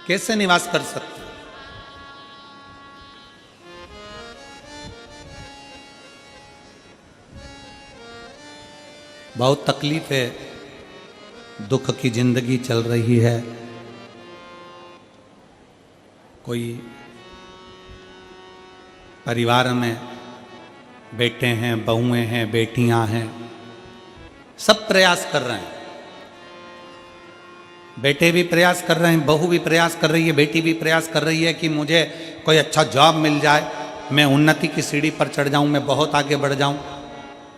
कैसे निवास कर सकते हैं? बहुत तकलीफ है, दुख की जिंदगी चल रही है। कोई परिवार में बेटे हैं, बहुएं हैं, बेटियां हैं, सब प्रयास कर रहे हैं। बेटे भी प्रयास कर रहे हैं, बहू भी प्रयास कर रही है, बेटी भी प्रयास कर रही है कि मुझे कोई अच्छा जॉब मिल जाए, मैं उन्नति की सीढ़ी पर चढ़ जाऊं, मैं बहुत आगे बढ़ जाऊं।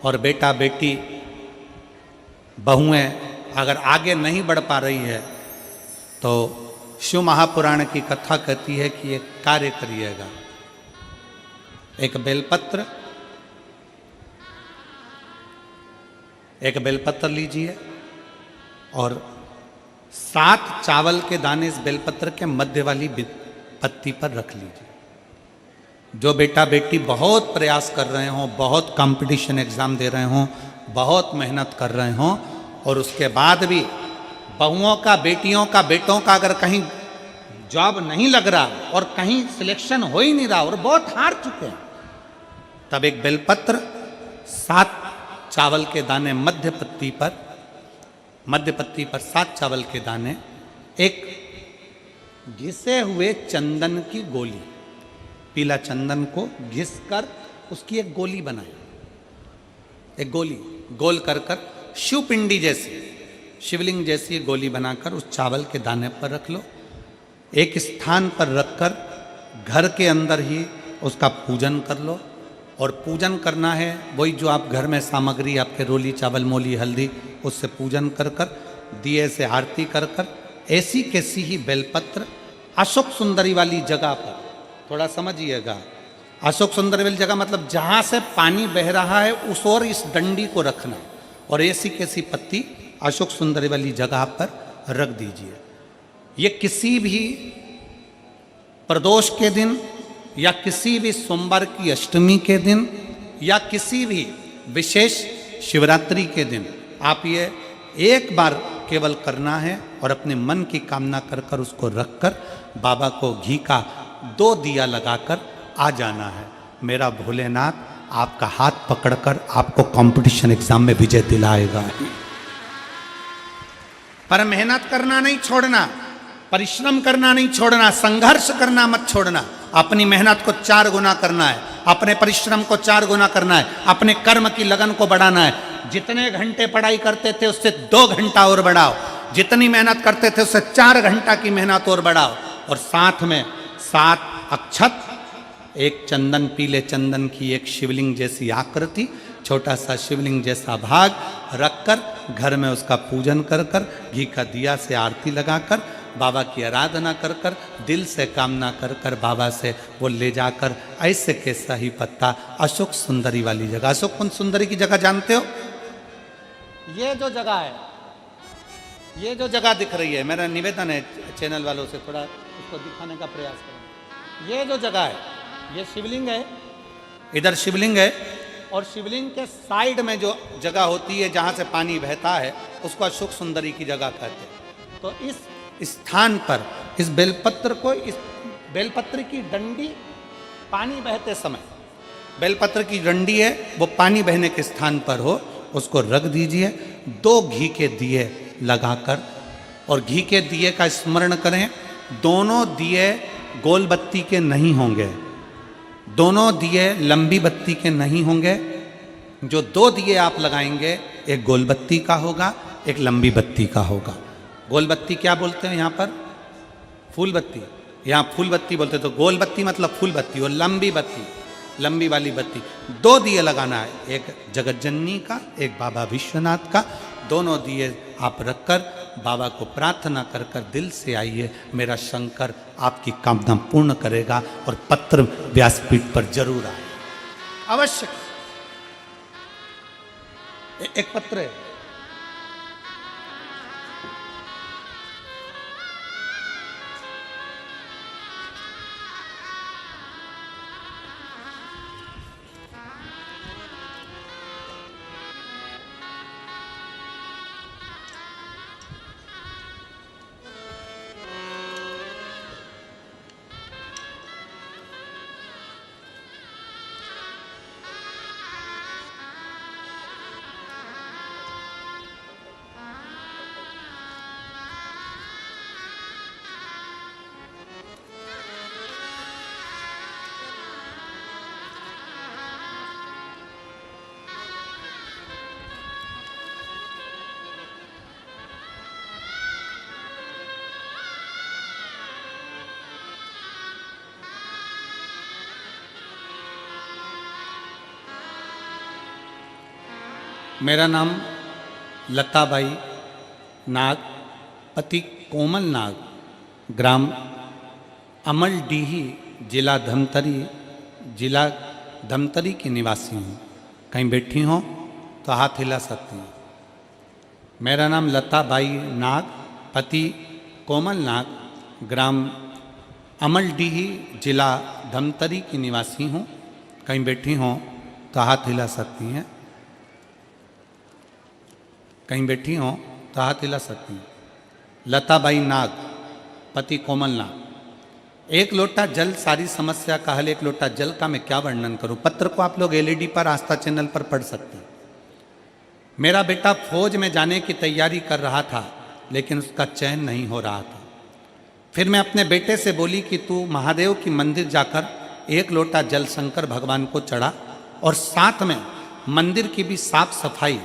और बेटा बेटी बहुएं अगर आगे नहीं बढ़ पा रही है तो शिव महापुराण की कथा कहती है कि एक कार्य करिएगा। एक बेलपत्र एक बेलपत्र लीजिए और 7 चावल के दाने इस बेलपत्र के मध्य वाली पत्ती पर रख लीजिए। जो बेटा बेटी बहुत प्रयास कर रहे हों, बहुत कंपटीशन एग्जाम दे रहे हों, बहुत मेहनत कर रहे हों और उसके बाद भी बहुओं का, बेटियों का, बेटों का अगर कहीं जॉब नहीं लग रहा और कहीं सिलेक्शन हो ही नहीं रहा और बहुत हार चुके हैं, तब एक बेलपत्र 7 चावल के दाने मध्य पत्ती पर 7 चावल के दाने, एक घिसे हुए चंदन की गोली, पीला चंदन को घिस कर उसकी एक गोली बनाए, एक गोली गोल कर शिवपिंडी जैसी, शिवलिंग जैसी गोली बनाकर उस चावल के दाने पर रख लो। एक स्थान पर रखकर घर के अंदर ही उसका पूजन कर लो। और पूजन करना है वही जो आप घर में सामग्री आपके रोली, चावल, मोली, हल्दी, उससे पूजन कर दिए से आरती कर ऐसी कैसी ही बेलपत्र अशोक सुंदरी वाली जगह पर, थोड़ा समझिएगा, अशोक सुंदरी वाली जगह मतलब जहाँ से पानी बह रहा है उस ओर इस डंडी को रखना और ऐसी कैसी पत्ती अशोक सुंदरी वाली जगह पर रख दीजिए। ये किसी भी प्रदोष के दिन या किसी भी सोमवार की अष्टमी के दिन या किसी भी विशेष शिवरात्रि के दिन आप ये एक बार केवल करना है और अपने मन की कामना कर उसको रखकर बाबा को घी का 2 दिया लगाकर आ जाना है। मेरा भोलेनाथ आपका हाथ पकड़कर आपको कंपटीशन एग्जाम में विजय दिलाएगा। पर मेहनत करना नहीं छोड़ना, परिश्रम करना नहीं छोड़ना, संघर्ष करना मत छोड़ना। अपनी मेहनत को 4 गुना करना है, अपने परिश्रम को 4 गुना करना है, अपने कर्म की लगन को बढ़ाना है। जितने घंटे पढ़ाई करते थे उससे 2 घंटा और बढ़ाओ, जितनी मेहनत करते थे उससे 4 घंटा की मेहनत और बढ़ाओ। और साथ में 7 अक्षत, एक चंदन, पीले चंदन की एक शिवलिंग जैसी आकृति, छोटा सा शिवलिंग जैसा भाग रखकर घर में उसका पूजन कर घी का दिया से आरती लगाकर बाबा की आराधना कर दिल से कामना कर बाबा से वो ले जाकर ऐसे कैसा ही पत्ता अशोक सुंदरी वाली जगह, अशोक कुंज सुंदरी की जगह जानते हो? ये जो जगह है, ये जो जगह दिख रही है, मेरा निवेदन है चैनल वालों से थोड़ा उसको दिखाने का प्रयास करें। ये जो जगह है, ये शिवलिंग है, इधर शिवलिंग है और शिवलिंग के साइड में जो जगह होती है जहाँ से पानी बहता है उसको अशोक सुंदरी की जगह कहते हैं। तो इस स्थान पर इस बेलपत्र को, इस बेलपत्र की डंडी पानी बहते समय, बेलपत्र की डंडी है वो पानी बहने के स्थान पर हो, उसको रख दीजिए। 2 घी के दिए लगाकर और घी के दिए का स्मरण करें। दोनों दिए गोल बत्ती के नहीं होंगे, दोनों दिए लंबी बत्ती के नहीं होंगे। जो 2 दिए आप लगाएंगे, एक गोल बत्ती का होगा, एक लंबी बत्ती का होगा। गोल बत्ती क्या बोलते हैं यहाँ पर? फूल बत्ती। यहाँ फूल बत्ती बोलते, तो गोल बत्ती मतलब फूल बत्ती और लंबी बत्ती, लंबी वाली बत्ती। 2 दिए लगाना है, एक जगत जननी का, एक बाबा विश्वनाथ का। दोनों दिए आप रखकर बाबा को प्रार्थना कर दिल से आइए, मेरा शंकर आपकी कामना पूर्ण करेगा और पत्र व्यासपीठ पर जरूर आए, अवश्य। एक पत्र है, मेरा नाम लताबाई नाग, पति कोमल नाग, ग्राम अमलडीही, जिला धमतरी की निवासी हूँ। कहीं बैठी हो तो हाथ हिला सकती हैं। मेरा नाम लता बाई नाग, पति कोमल नाग, ग्राम अमलडीही, जिला धमतरी की निवासी हूँ। कहीं बैठी हों तो हाथ हिला सकती हैं, कहीं बैठी हों तो हाथ हिला सकती हैं। लता बाई नाग, पति कोमल नाग। एक लोटा जल सारी समस्या का हल। एक लोटा जल का मैं क्या वर्णन करूं। पत्र को आप लोग एलईडी पर, आस्था चैनल पर पढ़ सकते हैं। मेरा बेटा फौज में जाने की तैयारी कर रहा था, लेकिन उसका चयन नहीं हो रहा था। फिर मैं अपने बेटे से बोली कि तू महादेव की मंदिर जाकर एक लोटा जल शंकर भगवान को चढ़ा और साथ में मंदिर की भी साफ सफाई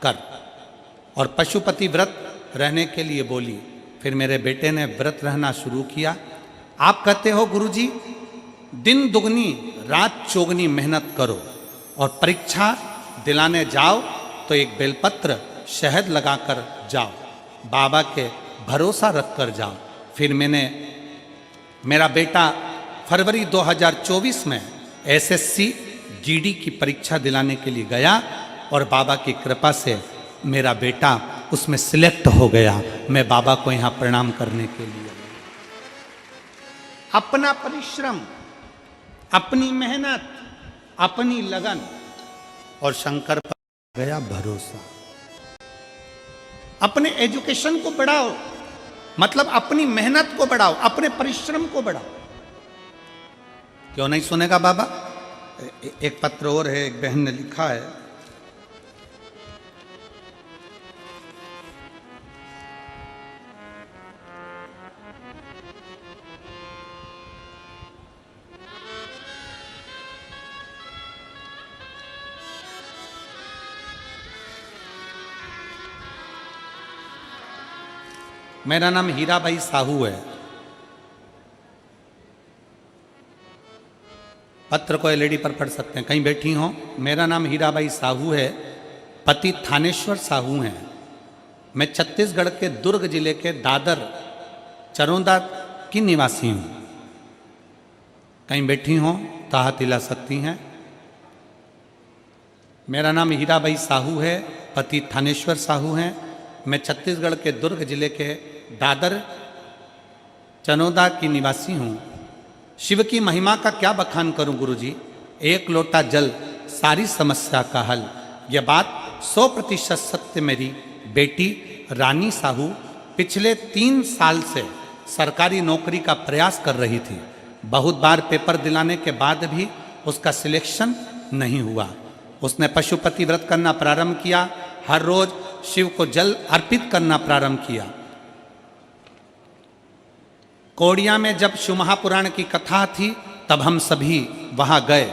कर, और पशुपति व्रत रहने के लिए बोली। फिर मेरे बेटे ने व्रत रहना शुरू किया। आप कहते हो गुरुजी दिन दुगनी रात चौगनी मेहनत करो और परीक्षा दिलाने जाओ तो एक बेलपत्र शहद लगाकर जाओ, बाबा के भरोसा रखकर जाओ। फिर मेरा बेटा फरवरी 2024 में एसएससी जीडी की परीक्षा दिलाने के लिए गया और बाबा की कृपा से मेरा बेटा उसमें सिलेक्ट हो गया। मैं बाबा को यहाँ प्रणाम करने के लिए, अपना परिश्रम, अपनी मेहनत, अपनी लगन और शंकर पर गया भरोसा। अपने एजुकेशन को बढ़ाओ, मतलब अपनी मेहनत को बढ़ाओ, अपने परिश्रम को बढ़ाओ। क्यों नहीं सुनेगा बाबा। एक पत्र और है, एक बहन ने लिखा है, मेरा नाम हीराबाई साहू है। पत्र को एलईडी पर पढ़ सकते हैं, कहीं बैठी हो। मेरा नाम हीराबाई साहू है, पति थानेश्वर साहू हैं। मैं छत्तीसगढ़ के दुर्ग जिले के दादर चरोदा की निवासी हूँ। कहीं बैठी हो तो हाथ हिला सकती हैं। मेरा नाम हीराबाई साहू है, पति थानेश्वर साहू हैं। मैं छत्तीसगढ़ के दुर्ग जिले के दादर चनोदा की निवासी हूँ। शिव की महिमा का क्या बखान करूं गुरुजी। एक लोटा जल सारी समस्या का हल। यह बात 100% सत्य। मेरी बेटी रानी साहू पिछले 3 साल से सरकारी नौकरी का प्रयास कर रही थी। बहुत बार पेपर दिलाने के बाद भी उसका सिलेक्शन नहीं हुआ। उसने पशुपति व्रत करना प्रारंभ किया, हर रोज शिव को जल अर्पित करना प्रारंभ किया। कोडिया में जब शिव महापुराण की कथा थी तब हम सभी वहां गए।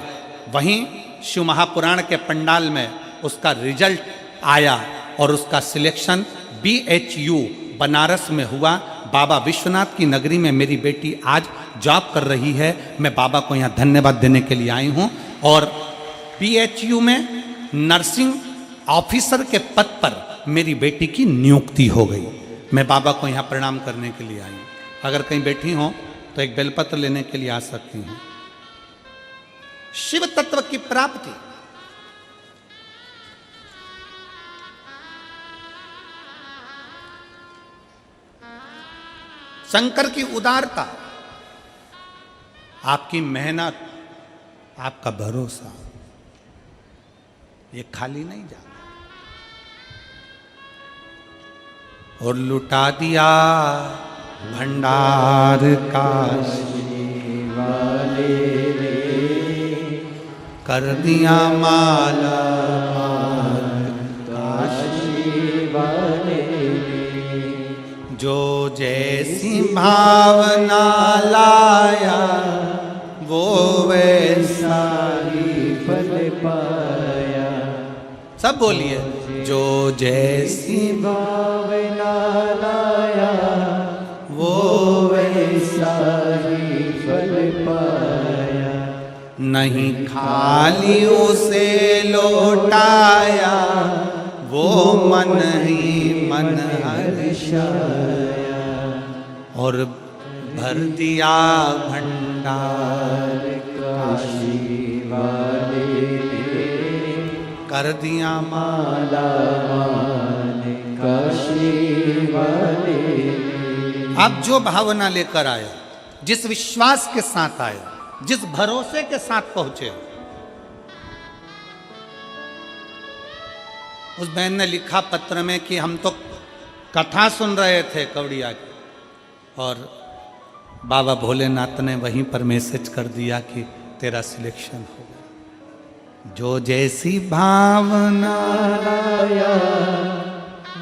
वहीं शिव महापुराण के पंडाल में उसका रिजल्ट आया और उसका सिलेक्शन BHU बनारस में हुआ। बाबा विश्वनाथ की नगरी में मेरी बेटी आज जॉब कर रही है। मैं बाबा को यहाँ धन्यवाद देने के लिए आई हूँ। और BHU में नर्सिंग ऑफिसर के पद पर मेरी बेटी की नियुक्ति हो गई। मैं बाबा को यहाँ प्रणाम करने के लिए आई हूँ। अगर कहीं बैठी हो तो एक बेलपत्र लेने के लिए आ सकती हूँ। शिव तत्व की प्राप्ति, शंकर की उदारता, आपकी मेहनत, आपका भरोसा, ये खाली नहीं जाता। और लुटा दिया भंडार काशी वाले रे, कर दिया माला काशी वाले रे। जो जैसी भावना लाया वो वैसा ही फल पाया। सब बोलिए। जो जैसी भावना लाया वो वैसा ही फल पाया। नहीं खाली उसे लौटाया वो मन ही मन हर्षाया। और भर दिया भंडार काशी वाले, कर दिया माला काशी वाले। आप जो भावना लेकर आए, जिस विश्वास के साथ आए, जिस भरोसे के साथ पहुंचे, उस बहन ने लिखा पत्र में कि हम तो कथा सुन रहे थे कवड़िया की, और बाबा भोलेनाथ ने वहीं पर मैसेज कर दिया कि तेरा सिलेक्शन हो गया। जो जैसी भावना लाया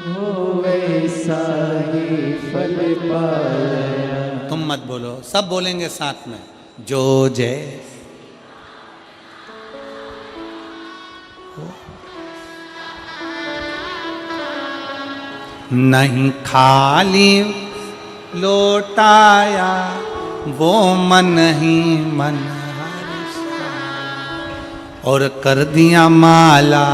वो वैसा ही फल पाया। तुम मत बोलो, सब बोलेंगे साथ में। जो जैसी नहीं खाली लौटाया वो मन ही मन हर्षा, और कर दिया माला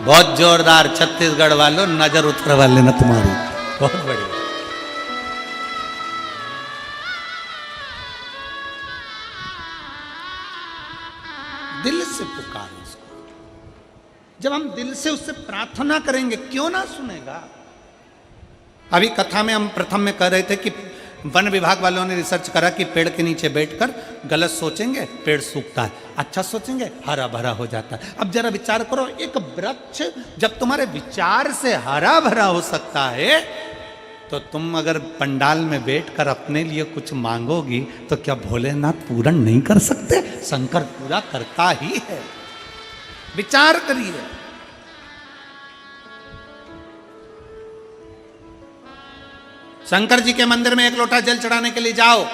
बहुत जोरदार। छत्तीसगढ़ वालों नजर उतर वाले ना तुम्हारी, बहुत बढ़िया। दिल से पुकारो उसको। जब हम दिल से उससे प्रार्थना करेंगे, क्यों ना सुनेगा। अभी कथा में हम प्रथम में कह रहे थे कि वन विभाग वालों ने रिसर्च करा कि पेड़ के नीचे बैठकर गलत सोचेंगे पेड़ सूखता है, अच्छा सोचेंगे हरा भरा हो जाता है। अब जरा विचार करो, एक वृक्ष जब तुम्हारे विचार से हरा भरा हो सकता है, तो तुम अगर पंडाल में बैठकर अपने लिए कुछ मांगोगी तो क्या भोलेनाथ पूरा नहीं कर सकते? शंकर पूरा करता ही है। विचार करिए। शंकर जी के मंदिर में एक लोटा जल चढ़ाने के लिए जाओ,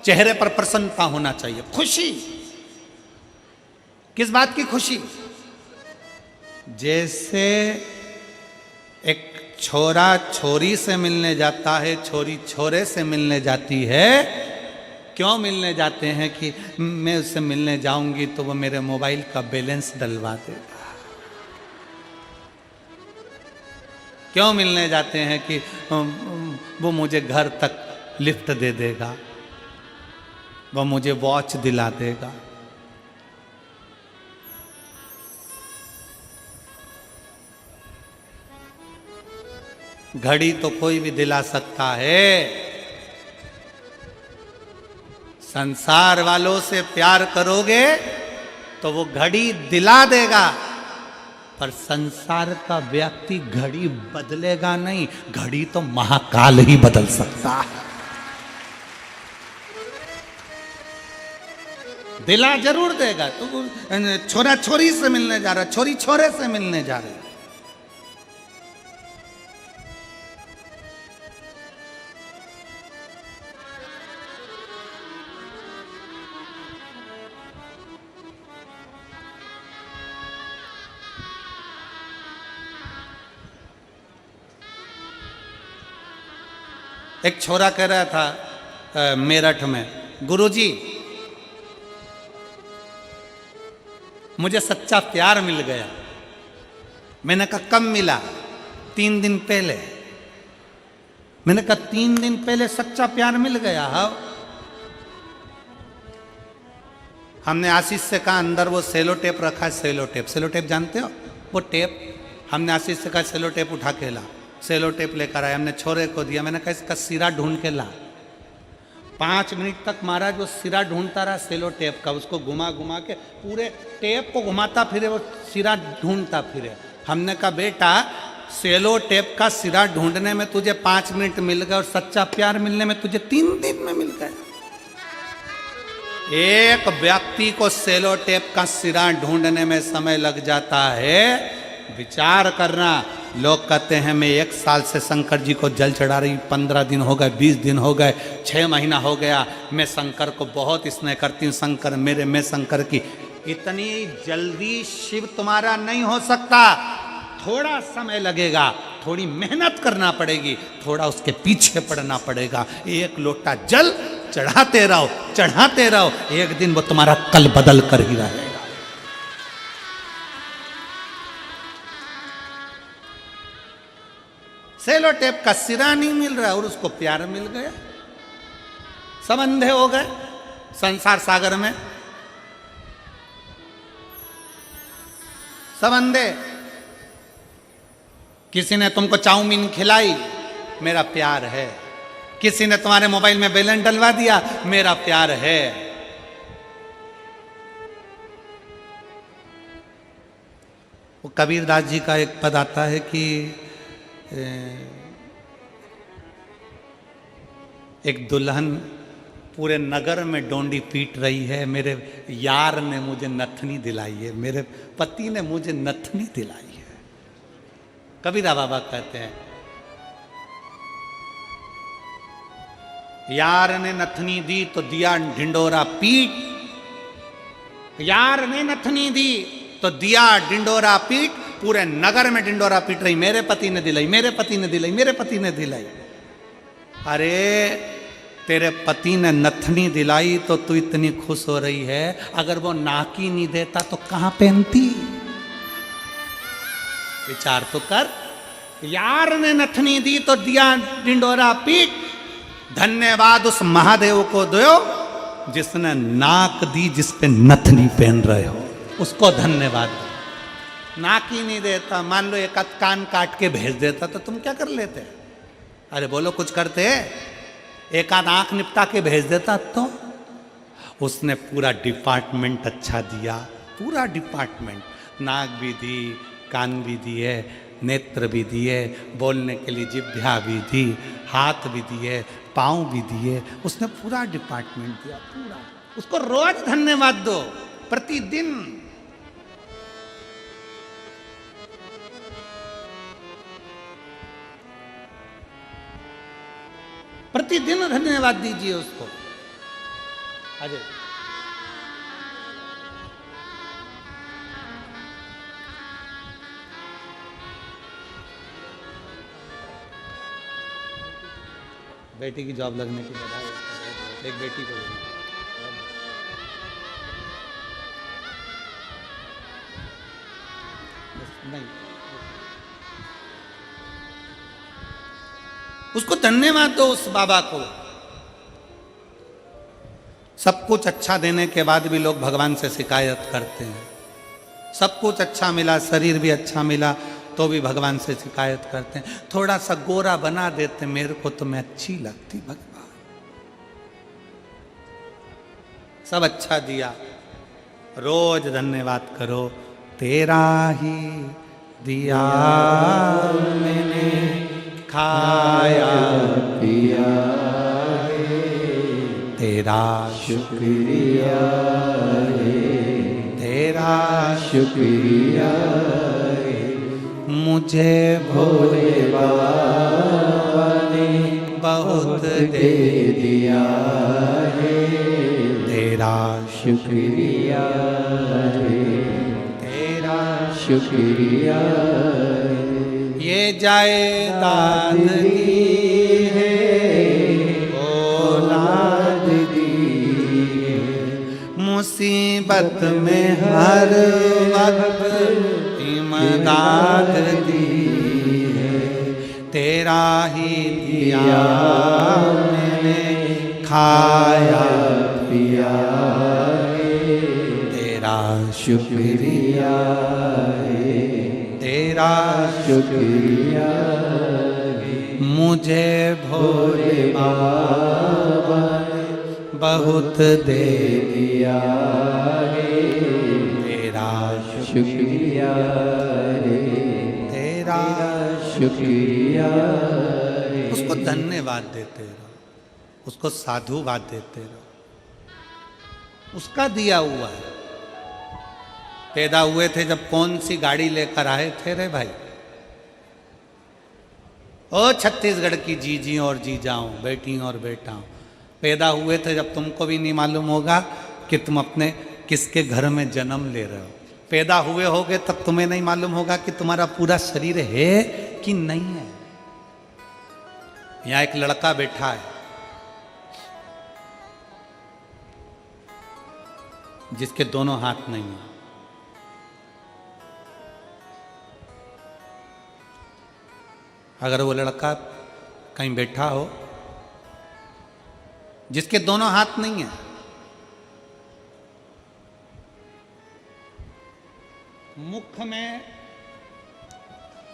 चेहरे पर प्रसन्नता होना चाहिए, खुशी। किस बात की खुशी? जैसे एक छोरा छोरी से मिलने जाता है, छोरी छोरे से मिलने जाती है। क्यों मिलने जाते हैं? कि मैं उससे मिलने जाऊंगी तो वो मेरे मोबाइल का बैलेंस डलवा देगा। क्यों मिलने जाते हैं? कि वो मुझे घर तक लिफ्ट दे देगा, वो मुझे वॉच दिला देगा। घड़ी तो कोई भी दिला सकता है। संसार वालों से प्यार करोगे तो वो घड़ी दिला देगा, पर संसार का व्यक्ति घड़ी बदलेगा नहीं। घड़ी तो महाकाल ही बदल सकता है। दिला जरूर देगा। तो छोरा छोरी से मिलने जा रहा, छोरी छोरे से मिलने जा रही। एक छोरा कह रहा था मेरठ में, गुरुजी मुझे सच्चा प्यार मिल गया। मैंने कहा कब मिला? 3 दिन पहले। मैंने कहा 3 दिन पहले सच्चा प्यार मिल गया? हाँ। हमने आशीष से कहा अंदर वो सेलो टेप रखा है, सेलो टेप। सेलो टेप जानते हो? वो टेप हमने आशीष से कहा सेलो टेप उठा के ला। सेलो टेप लेकर आए, हमने छोरे को दिया। मैंने कहा इसका सिरा ढूंढ के ला। 5 मिनट तक महाराज वो सिरा ढूंढता रहा सेलो टेप का, उसको घुमा घुमा के पूरे टेप को घुमाता फिरे, वो सिरा ढूंढता फिरे। हमने कहा बेटा सेलो टेप का सिरा ढूंढने में तुझे 5 मिनट मिल गए और सच्चा प्यार मिलने में तुझे 3 दिन में मिल गया। एक व्यक्ति को सेलो टेप का सिरा ढूंढने में समय लग जाता है। विचार करना। लोग कहते हैं मैं 1 साल से शंकर जी को जल चढ़ा रही, 15 दिन हो गए, 20 दिन हो गए, 6 महीना हो गया, मैं शंकर को बहुत स्नेह करती हूँ, शंकर मेरे, मैं शंकर की। इतनी जल्दी शिव तुम्हारा नहीं हो सकता। थोड़ा समय लगेगा, थोड़ी मेहनत करना पड़ेगी, थोड़ा उसके पीछे पड़ना पड़ेगा। 1 लोटा जल चढ़ाते रहो, चढ़ाते रहो, एक दिन वो तुम्हारा कल बदल कर ही रहेगा। सेलो टेप का सिरा नहीं मिल रहा और उसको प्यार मिल गया। सब अंधे हो गए। संसार सागर में सब अंधे। किसी ने तुमको चाउमीन खिलाई, मेरा प्यार है। किसी ने तुम्हारे मोबाइल में बैलेंस डलवा दिया, मेरा प्यार है। वो कबीरदास जी का एक पद आता है कि एक दुल्हन पूरे नगर में डोंडी पीट रही है, मेरे यार ने मुझे नथनी दिलाई है, मेरे पति ने मुझे नथनी दिलाई है। कबीरा बाबा कहते हैं यार ने नथनी दी तो दिया ढिंडोरा पीट, यार ने नथनी दी तो दिया ढिंडोरा पीट, पूरे नगर में ढिंडोरा पीट रही, मेरे पति ने दिलाई, मेरे पति ने दिलाई, मेरे पति ने दिलाई। अरे तेरे पति ने नथनी दिलाई तो तू इतनी खुश हो रही है, अगर वो नाकी नहीं देता तो कहां पहनती? विचार तो कर। यार ने नथनी दी तो दिया ढिंडोरा पीट, धन्यवाद उस महादेव को दो जिसने नाक दी जिस पे नथनी पहन रहे हो, उसको धन्यवाद दो। नाक ही नहीं देता, मान लो एक कान काट के भेज देता तो तुम क्या कर लेते? अरे बोलो, कुछ करते? एक आध आंख निपटा के भेज देता तो? उसने पूरा डिपार्टमेंट अच्छा दिया, पूरा डिपार्टमेंट, नाक भी दी, कान भी दिए, नेत्र भी दिए, बोलने के लिए जिह्वा भी दी, हाथ भी दिए, पाँव भी दिए, उसने पूरा डिपार्टमेंट दिया, पूरा। उसको रोज धन्यवाद दो, प्रतिदिन। प्रतिदिन धन्यवाद दीजिए उसको। अजय बेटी की जॉब लगने की बधाई, एक बेटी को नहीं, उसको धन्यवाद दो उस बाबा को। सब कुछ अच्छा देने के बाद भी लोग भगवान से शिकायत करते हैं। सब कुछ अच्छा मिला, शरीर भी अच्छा मिला, तो भी भगवान से शिकायत करते हैं। थोड़ा सा गोरा बना देते मेरे को तो मैं अच्छी लगती भगवान। सब अच्छा दिया, रोज धन्यवाद करो। तेरा ही दिया मैंने खाया पिया तेरा शुक्रिया है, तेरा शुक्रिया मुझे भोले बाबा ने बहुत दे दिया है, तेरा शुक्रिया है, तेरा शुक्रिया ये जायदाद दी है, औलाद दी है, मुसीबत में हर वक्त इमदाद दी है, तेरा ही दिया मैंने खाया पिया तेरा शुक्रिया तेरा शुक्रिया मुझे भोले बाबा बहुत दे दिया तेरा शुक्रिया तेरा शुक्रिया उसको धन्यवाद देते रहो, उसको साधुवाद देते रहो, उसका दिया हुआ है। पैदा हुए थे जब कौन सी गाड़ी लेकर आए थे रे भाई? ओ छत्तीसगढ़ की जीजी और जीजाओं, बेटी और बेटाओं, पैदा हुए थे जब तुमको भी नहीं मालूम होगा कि तुम अपने किसके घर में जन्म ले रहे हो। पैदा हुए होगे तब तुम्हें नहीं मालूम होगा कि तुम्हारा पूरा शरीर है कि नहीं है। यहाँ एक लड़का बैठा है जिसके दोनों हाथ नहीं है। अगर वो लड़का कहीं बैठा हो जिसके दोनों हाथ नहीं है, मुख में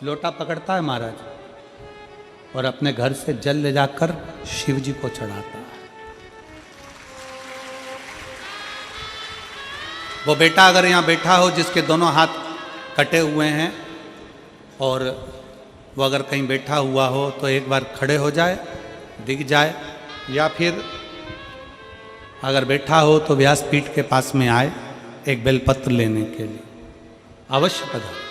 लोटा पकड़ता है महाराज और अपने घर से जल ले जाकर शिव जी को चढ़ाता है। वो बेटा अगर यहाँ बैठा हो जिसके दोनों हाथ कटे हुए हैं और वो अगर कहीं बैठा हुआ हो तो एक बार खड़े हो जाए, दिख जाए, या फिर अगर बैठा हो तो व्यासपीठ के पास में आए एक बेलपत्र लेने के लिए अवश्य पधारे।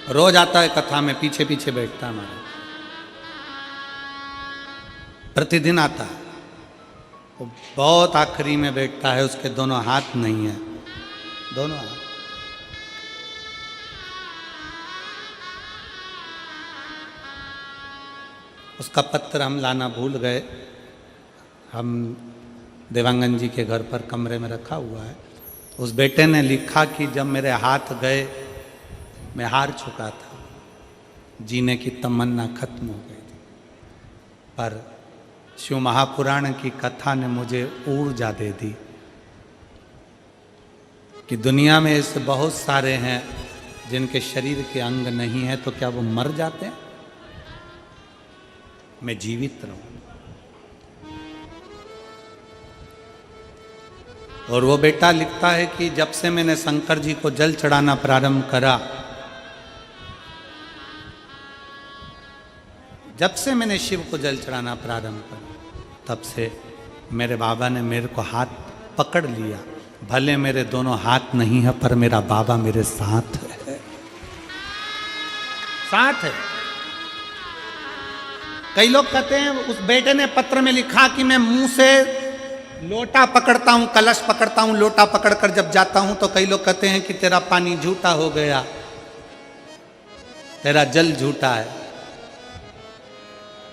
रोज आता है कथा में, पीछे पीछे बैठता है हमारे, प्रतिदिन आता है। वो बहुत आखिरी में बैठता है, उसके दोनों हाथ नहीं है, दोनों हाथ। उसका पत्र हम लाना भूल गए, हम देवांगन जी के घर पर कमरे में रखा हुआ है। उस बेटे ने लिखा कि जब मेरे हाथ गए मैं हार चुका था, जीने की तमन्ना खत्म हो गई थी, पर शिव महापुराण की कथा ने मुझे ऊर्जा दे दी कि दुनिया में ऐसे बहुत सारे हैं जिनके शरीर के अंग नहीं है, तो क्या वो मर जाते हैं? मैं जीवित रहूं। और वो बेटा लिखता है कि जब से मैंने शंकर जी को जल चढ़ाना प्रारंभ करा, जब से मैंने शिव को जल चढ़ाना प्रारंभ करा, तब से मेरे बाबा ने मेरे को हाथ पकड़ लिया। भले मेरे दोनों हाथ नहीं है, पर मेरा बाबा मेरे साथ है, साथ है। कई लोग कहते हैं, उस बेटे ने पत्र में लिखा कि मैं मुंह से लोटा पकड़ता हूं, कलश पकड़ता हूं, लोटा पकड़कर जब जाता हूं तो कई लोग कहते हैं कि तेरा पानी झूठा हो गया, तेरा जल झूठा है,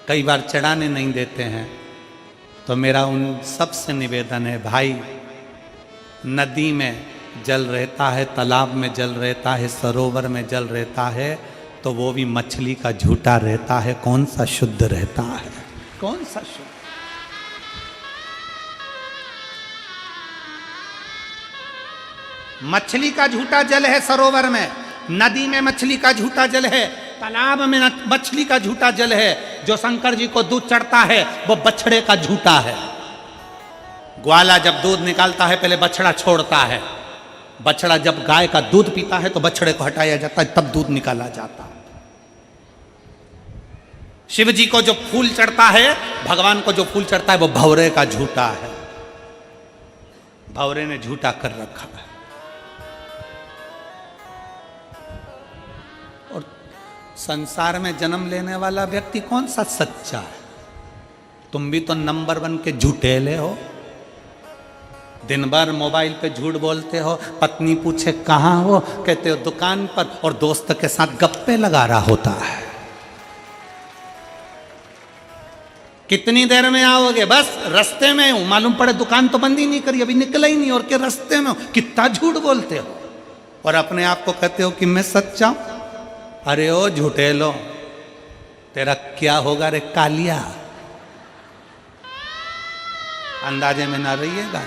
कई बार चढ़ाने नहीं देते हैं। तो मेरा उन सबसे निवेदन है, भाई, नदी में जल रहता है, तालाब में जल रहता है, सरोवर में जल रहता है, तो वो भी मछली का झूठा रहता है। कौन सा शुद्ध रहता है? कौन सा शुद्ध? मछली का झूठा जल है सरोवर में, नदी में मछली का झूठा जल है, तालाब में मछली का झूठा जल है। जो शंकर जी को दूध चढ़ता है वो बछड़े का झूठा है। ग्वाला जब दूध निकालता है पहले बछड़ा छोड़ता है, बछड़ा जब गाय का दूध पीता है तो बछड़े को हटाया जाता है, तब दूध निकाला जाता है। शिव जी को जो फूल चढ़ता है, भगवान को जो फूल चढ़ता है, वो भंवरे का झूठा है, भंवरे ने झूठा कर रखा है। और संसार में जन्म लेने वाला व्यक्ति कौन सा सच्चा है? तुम भी तो नंबर 1 के झूठेले हो। दिन भर मोबाइल पे झूठ बोलते हो, पत्नी पूछे कहाँ हो, कहते हो दुकान पर, और दोस्त के साथ गप्पे लगा रहा होता है। कितनी देर में आओगे? बस रास्ते में हूं, मालूम पड़े दुकान तो बंद ही नहीं करी, अभी निकला ही नहीं, और के रास्ते में हूं। कितना झूठ बोलते हो और अपने आप को कहते हो कि मैं सच्चा हूं। अरे ओ झूठे लो, तेरा क्या होगा रे कालिया, अंदाजे में ना रहिएगा।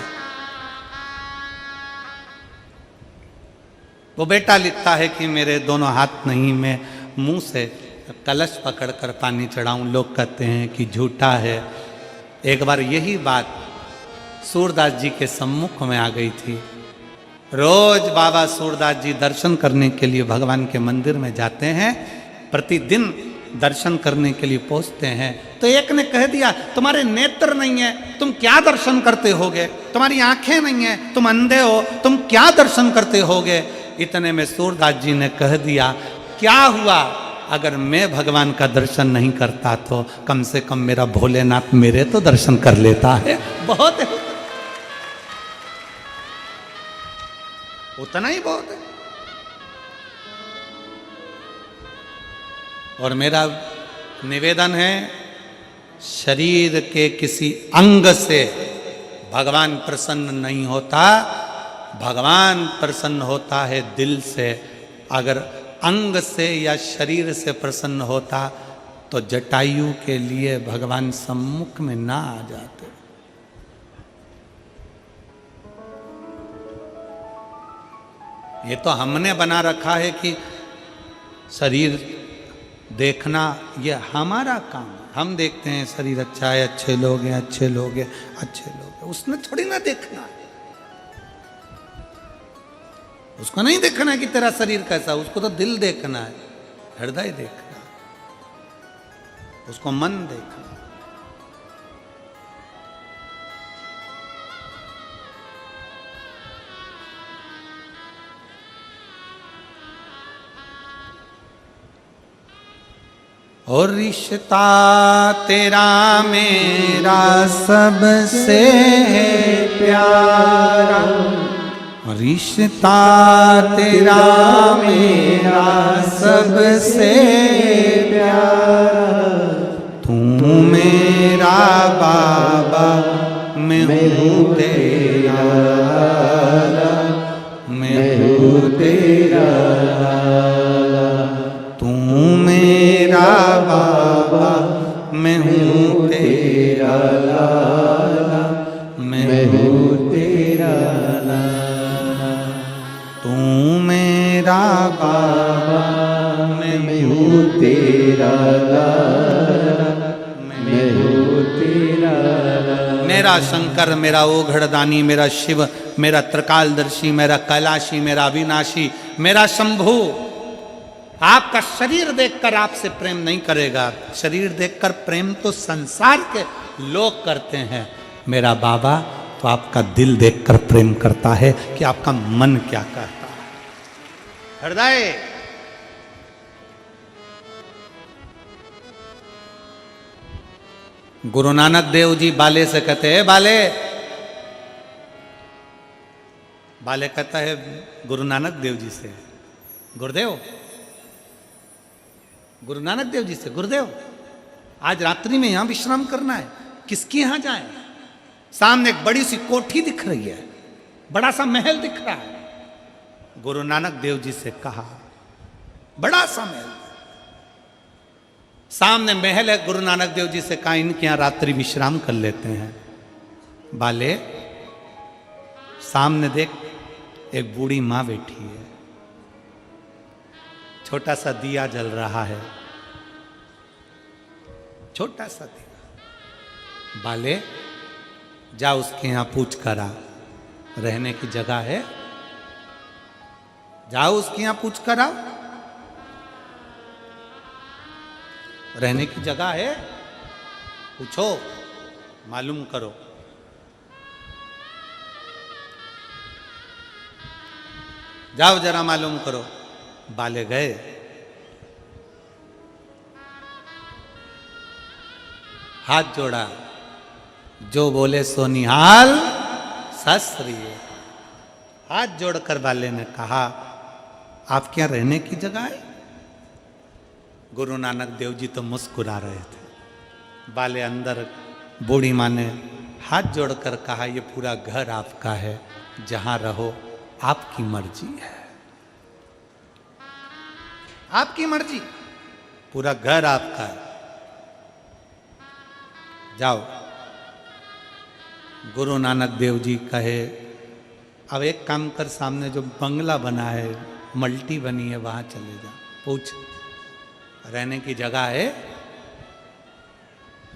वो बेटा लिखता है कि मेरे दोनों हाथ नहीं, मैं मुंह से कलश पकड़कर पानी चढ़ाऊं। लोग कहते हैं कि झूठा है। एक बार यही बात सूरदास जी के सम्मुख में आ गई थी। रोज बाबा सूरदास जी दर्शन करने के लिए भगवान के मंदिर में जाते हैं, प्रतिदिन दर्शन करने के लिए पहुंचते हैं। तो एक ने कह दिया, तुम्हारे नेत्र नहीं है, तुम क्या दर्शन करते होगे? तुम्हारी आंखें नहीं है, तुम अंधे हो, तुम क्या दर्शन करते होगे? इतने में सूरदास जी ने कह दिया, क्या हुआ अगर मैं भगवान का दर्शन नहीं करता तो कम से कम मेरा भोलेनाथ मेरे तो दर्शन कर लेता है। बहुत है, उतना ही बहुत है। और मेरा निवेदन है, शरीर के किसी अंग से भगवान प्रसन्न नहीं होता, भगवान प्रसन्न होता है दिल से। अगर अंग से या शरीर से प्रसन्न होता तो जटायु के लिए भगवान सम्मुख में ना आ जाते। ये तो हमने बना रखा है कि शरीर देखना ये हमारा काम है। हम देखते हैं शरीर अच्छा है, अच्छे लोग हैं, अच्छे लोग हैं, अच्छे लोग हैं। उसने थोड़ी ना देखना है, उसको नहीं देखना है कि तेरा शरीर कैसा, उसको तो दिल देखना है, हृदय देखना है, उसको मन देखना है। और रिश्ता तेरा मेरा सबसे है प्यारा, रिश्ता तेरा मेरा सबसे प्यारा, तू मेरा बाबा मैं हूँ तेरा, मैं हूँ तेरा, तू मेरा बाबा मैं हूँ तेरा लाला, मैं हूँ तेरा लाला, तू मेरा बाबा मैं हूँ तेरा लाला, मैं हूँ तेरा लाला। मेरा शंकर, मेरा ओघड़दानी, मेरा शिव, मेरा त्रिकालदर्शी, मेरा कैलाशी, मेरा अविनाशी, मेरा शंभू आपका शरीर देखकर आपसे प्रेम नहीं करेगा। शरीर देखकर प्रेम तो संसार के लोग करते हैं, मेरा बाबा तो आपका दिल देखकर प्रेम करता है कि आपका मन क्या कहता है। हृदय गुरु नानक देव जी बाले से कहते हैं, बाले, बाले कहता है गुरु नानक देव जी से, गुरुदेव, गुरु नानक देव जी से, गुरुदेव आज रात्रि में यहां विश्राम करना है, किसके यहां जाएं? सामने एक बड़ी सी कोठी दिख रही है, बड़ा सा महल दिख रहा है। गुरु नानक देव जी से कहा, बड़ा सा महल, सामने महल है। गुरु नानक देव जी से कहा इनके यहां रात्रि विश्राम कर लेते हैं। बाले सामने देख, एक बूढ़ी मां बैठी है, छोटा सा दिया जल रहा है, छोटा सा दिया। बाले जा उसके यहां पूछ करा, रहने की जगह है, जाओ उसके यहां पूछ करा, रहने की जगह है, पूछो, मालूम करो। जाओ जरा मालूम करो। बाले गए, हाथ जोड़ा, जो बोले सो निहाल, सस्त्री। हाथ जोड़कर बाले ने कहा, आपके यहां रहने की जगह है? गुरु नानक देव जी तो मुस्कुरा रहे थे। बाले अंदर, बूढ़ी माँ ने हाथ जोड़कर कहा, ये पूरा घर आपका है, जहां रहो आपकी मर्जी है, आपकी मर्जी, पूरा घर आपका है, जाओ। गुरु नानक देव जी कहे, अब एक काम कर, सामने जो बंगला बना है, मल्टी बनी है, वहां चले जा, पूछ रहने की जगह है?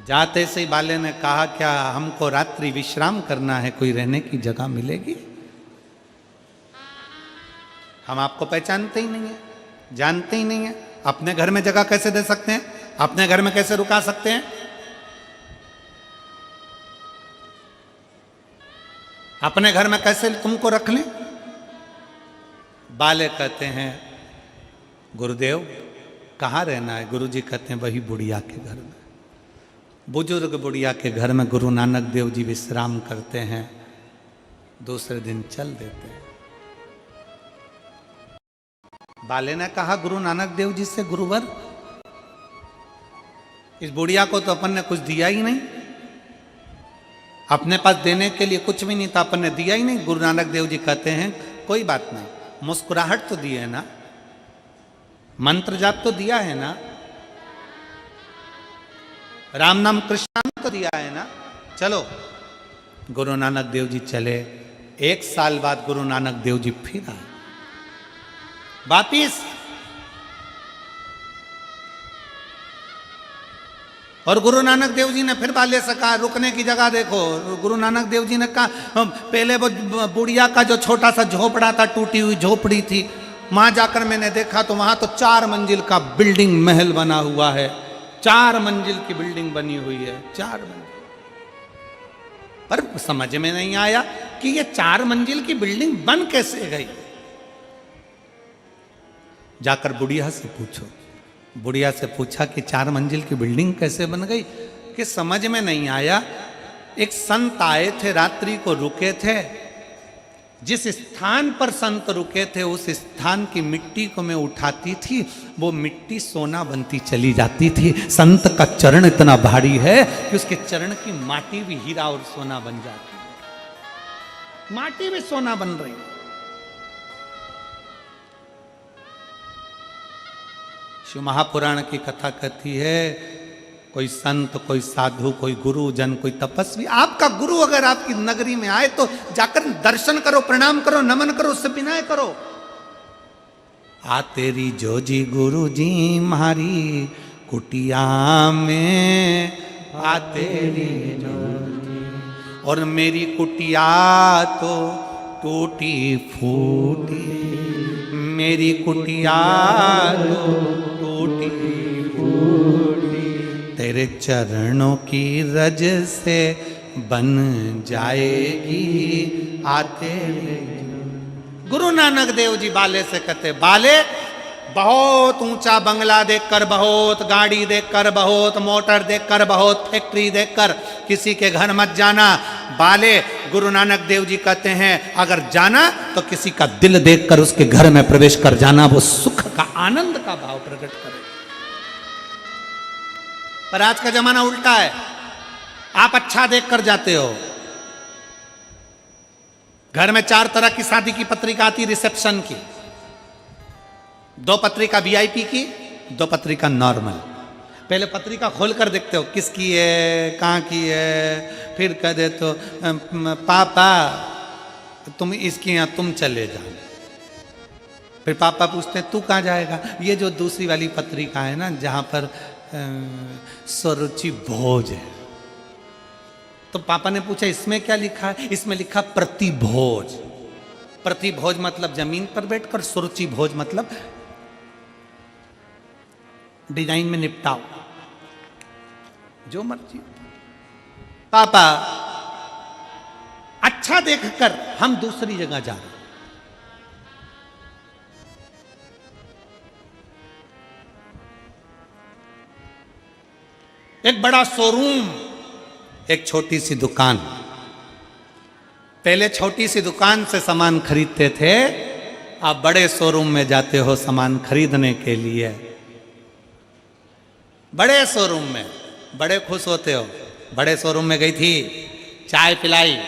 जाते से ही बाले ने कहा, क्या हमको रात्रि विश्राम करना है, कोई रहने की जगह मिलेगी? हम आपको पहचानते ही नहीं है, जानते ही नहीं है, अपने घर में जगह कैसे दे सकते हैं, अपने घर में कैसे रुका सकते हैं? अपने घर में कैसे तुमको रख लें? बाले कहते हैं, गुरुदेव कहाँ रहना है? गुरुजी कहते हैं, वही बुढ़िया के घर में। बुजुर्ग बुढ़िया के घर में गुरु नानक देव जी विश्राम करते हैं, दूसरे दिन चल देते हैं। बाले ने कहा गुरु नानक देव जी से, गुरुवर इस बुढ़िया को तो अपन ने कुछ दिया ही नहीं, अपने पास देने के लिए कुछ भी नहीं था, अपन ने दिया ही नहीं। गुरु नानक देव जी कहते हैं, कोई बात नहीं, मुस्कुराहट तो दी है ना, मंत्र जाप तो दिया है ना, राम नाम कृष्ण नाम तो दिया है ना, चलो। गुरु नानक देव जी चले। एक साल बाद गुरु नानक देव जी फिर आए। वापिस। और गुरु नानक देव जी ने फिर बाले से कहा रुकने की जगह देखो। गुरु नानक देव जी ने कहा पहले वो बुढ़िया का जो छोटा सा झोपड़ा था, टूटी हुई झोपड़ी थी, वहां जाकर मैंने देखा तो वहां तो 4 मंजिल का बिल्डिंग महल बना हुआ है। 4 मंजिल की बिल्डिंग बनी हुई है, 4 मंजिल। पर समझ में नहीं आया कि ये 4 मंजिल की बिल्डिंग बन कैसे गई। जाकर बुढ़िया से पूछो। बुढ़िया से पूछा कि 4 मंजिल की बिल्डिंग कैसे बन गई, कि समझ में नहीं आया। एक संत आए थे, रात्रि को रुके थे। जिस स्थान पर संत रुके थे उस स्थान की मिट्टी को मैं उठाती थी, वो मिट्टी सोना बनती चली जाती थी। संत का चरण इतना भारी है कि उसके चरण की माटी भी हीरा और सोना बन जाती है। माटी भी सोना बन रही है। शिव महापुराण की कथा कहती है, कोई संत, कोई साधु, कोई गुरुजन, कोई तपस्वी, आपका गुरु अगर आपकी नगरी में आए तो जाकर दर्शन करो, प्रणाम करो, नमन करो, उससे विनय करो। आ तेरी जोजी गुरु जी मारी कुटिया में, आ तेरी जोजी, और मेरी कुटिया तो टूटी फूटी, मेरी कुटिया तो टूटी फूटी, तेरे चरणों की रज से बन जाएगी आते। गुरु नानक देव जी बाले से कहते, बाले बहुत ऊंचा बंगला देखकर, बहुत गाड़ी देखकर, बहुत मोटर देखकर, बहुत फैक्ट्री देखकर किसी के घर मत जाना। बाले गुरु नानक देव जी कहते हैं अगर जाना तो किसी का दिल देखकर उसके घर में प्रवेश कर जाना, वो सुख का, आनंद का भाव प्रकट करे। पर आज का जमाना उल्टा है, आप अच्छा देखकर जाते हो। घर में 4 तरह की शादी की पत्रिका आती, रिसेप्शन की, 2 पत्रिका वीआईपी की, 2 पत्रिका नॉर्मल। पहले पत्रिका खोलकर देखते हो किसकी है, कहाँ की है, फिर कह दे तो पापा तुम इसकी यहाँ तुम चले जाओ। फिर पापा पूछते हैं तू कहाँ जाएगा। ये जो दूसरी वाली पत्रिका है ना, जहाँ पर स्वरुचि भोज है, तो पापा ने पूछा इसमें क्या लिखा है। इसमें लिखा प्रतिभोज। प्रतिभोज मतलब जमीन पर बैठकर, सुरुचि भोज मतलब डिजाइन में निपटाओ, जो मर्जी। पापा अच्छा देखकर हम दूसरी जगह जा रहे हैं। एक बड़ा शोरूम, एक छोटी सी दुकान। पहले छोटी सी दुकान से सामान खरीदते थे, अब बड़े शोरूम में जाते हो सामान खरीदने के लिए। बड़े शोरूम में बड़े खुश होते हो। बड़े शोरूम में गई थी, चाय पिलाई,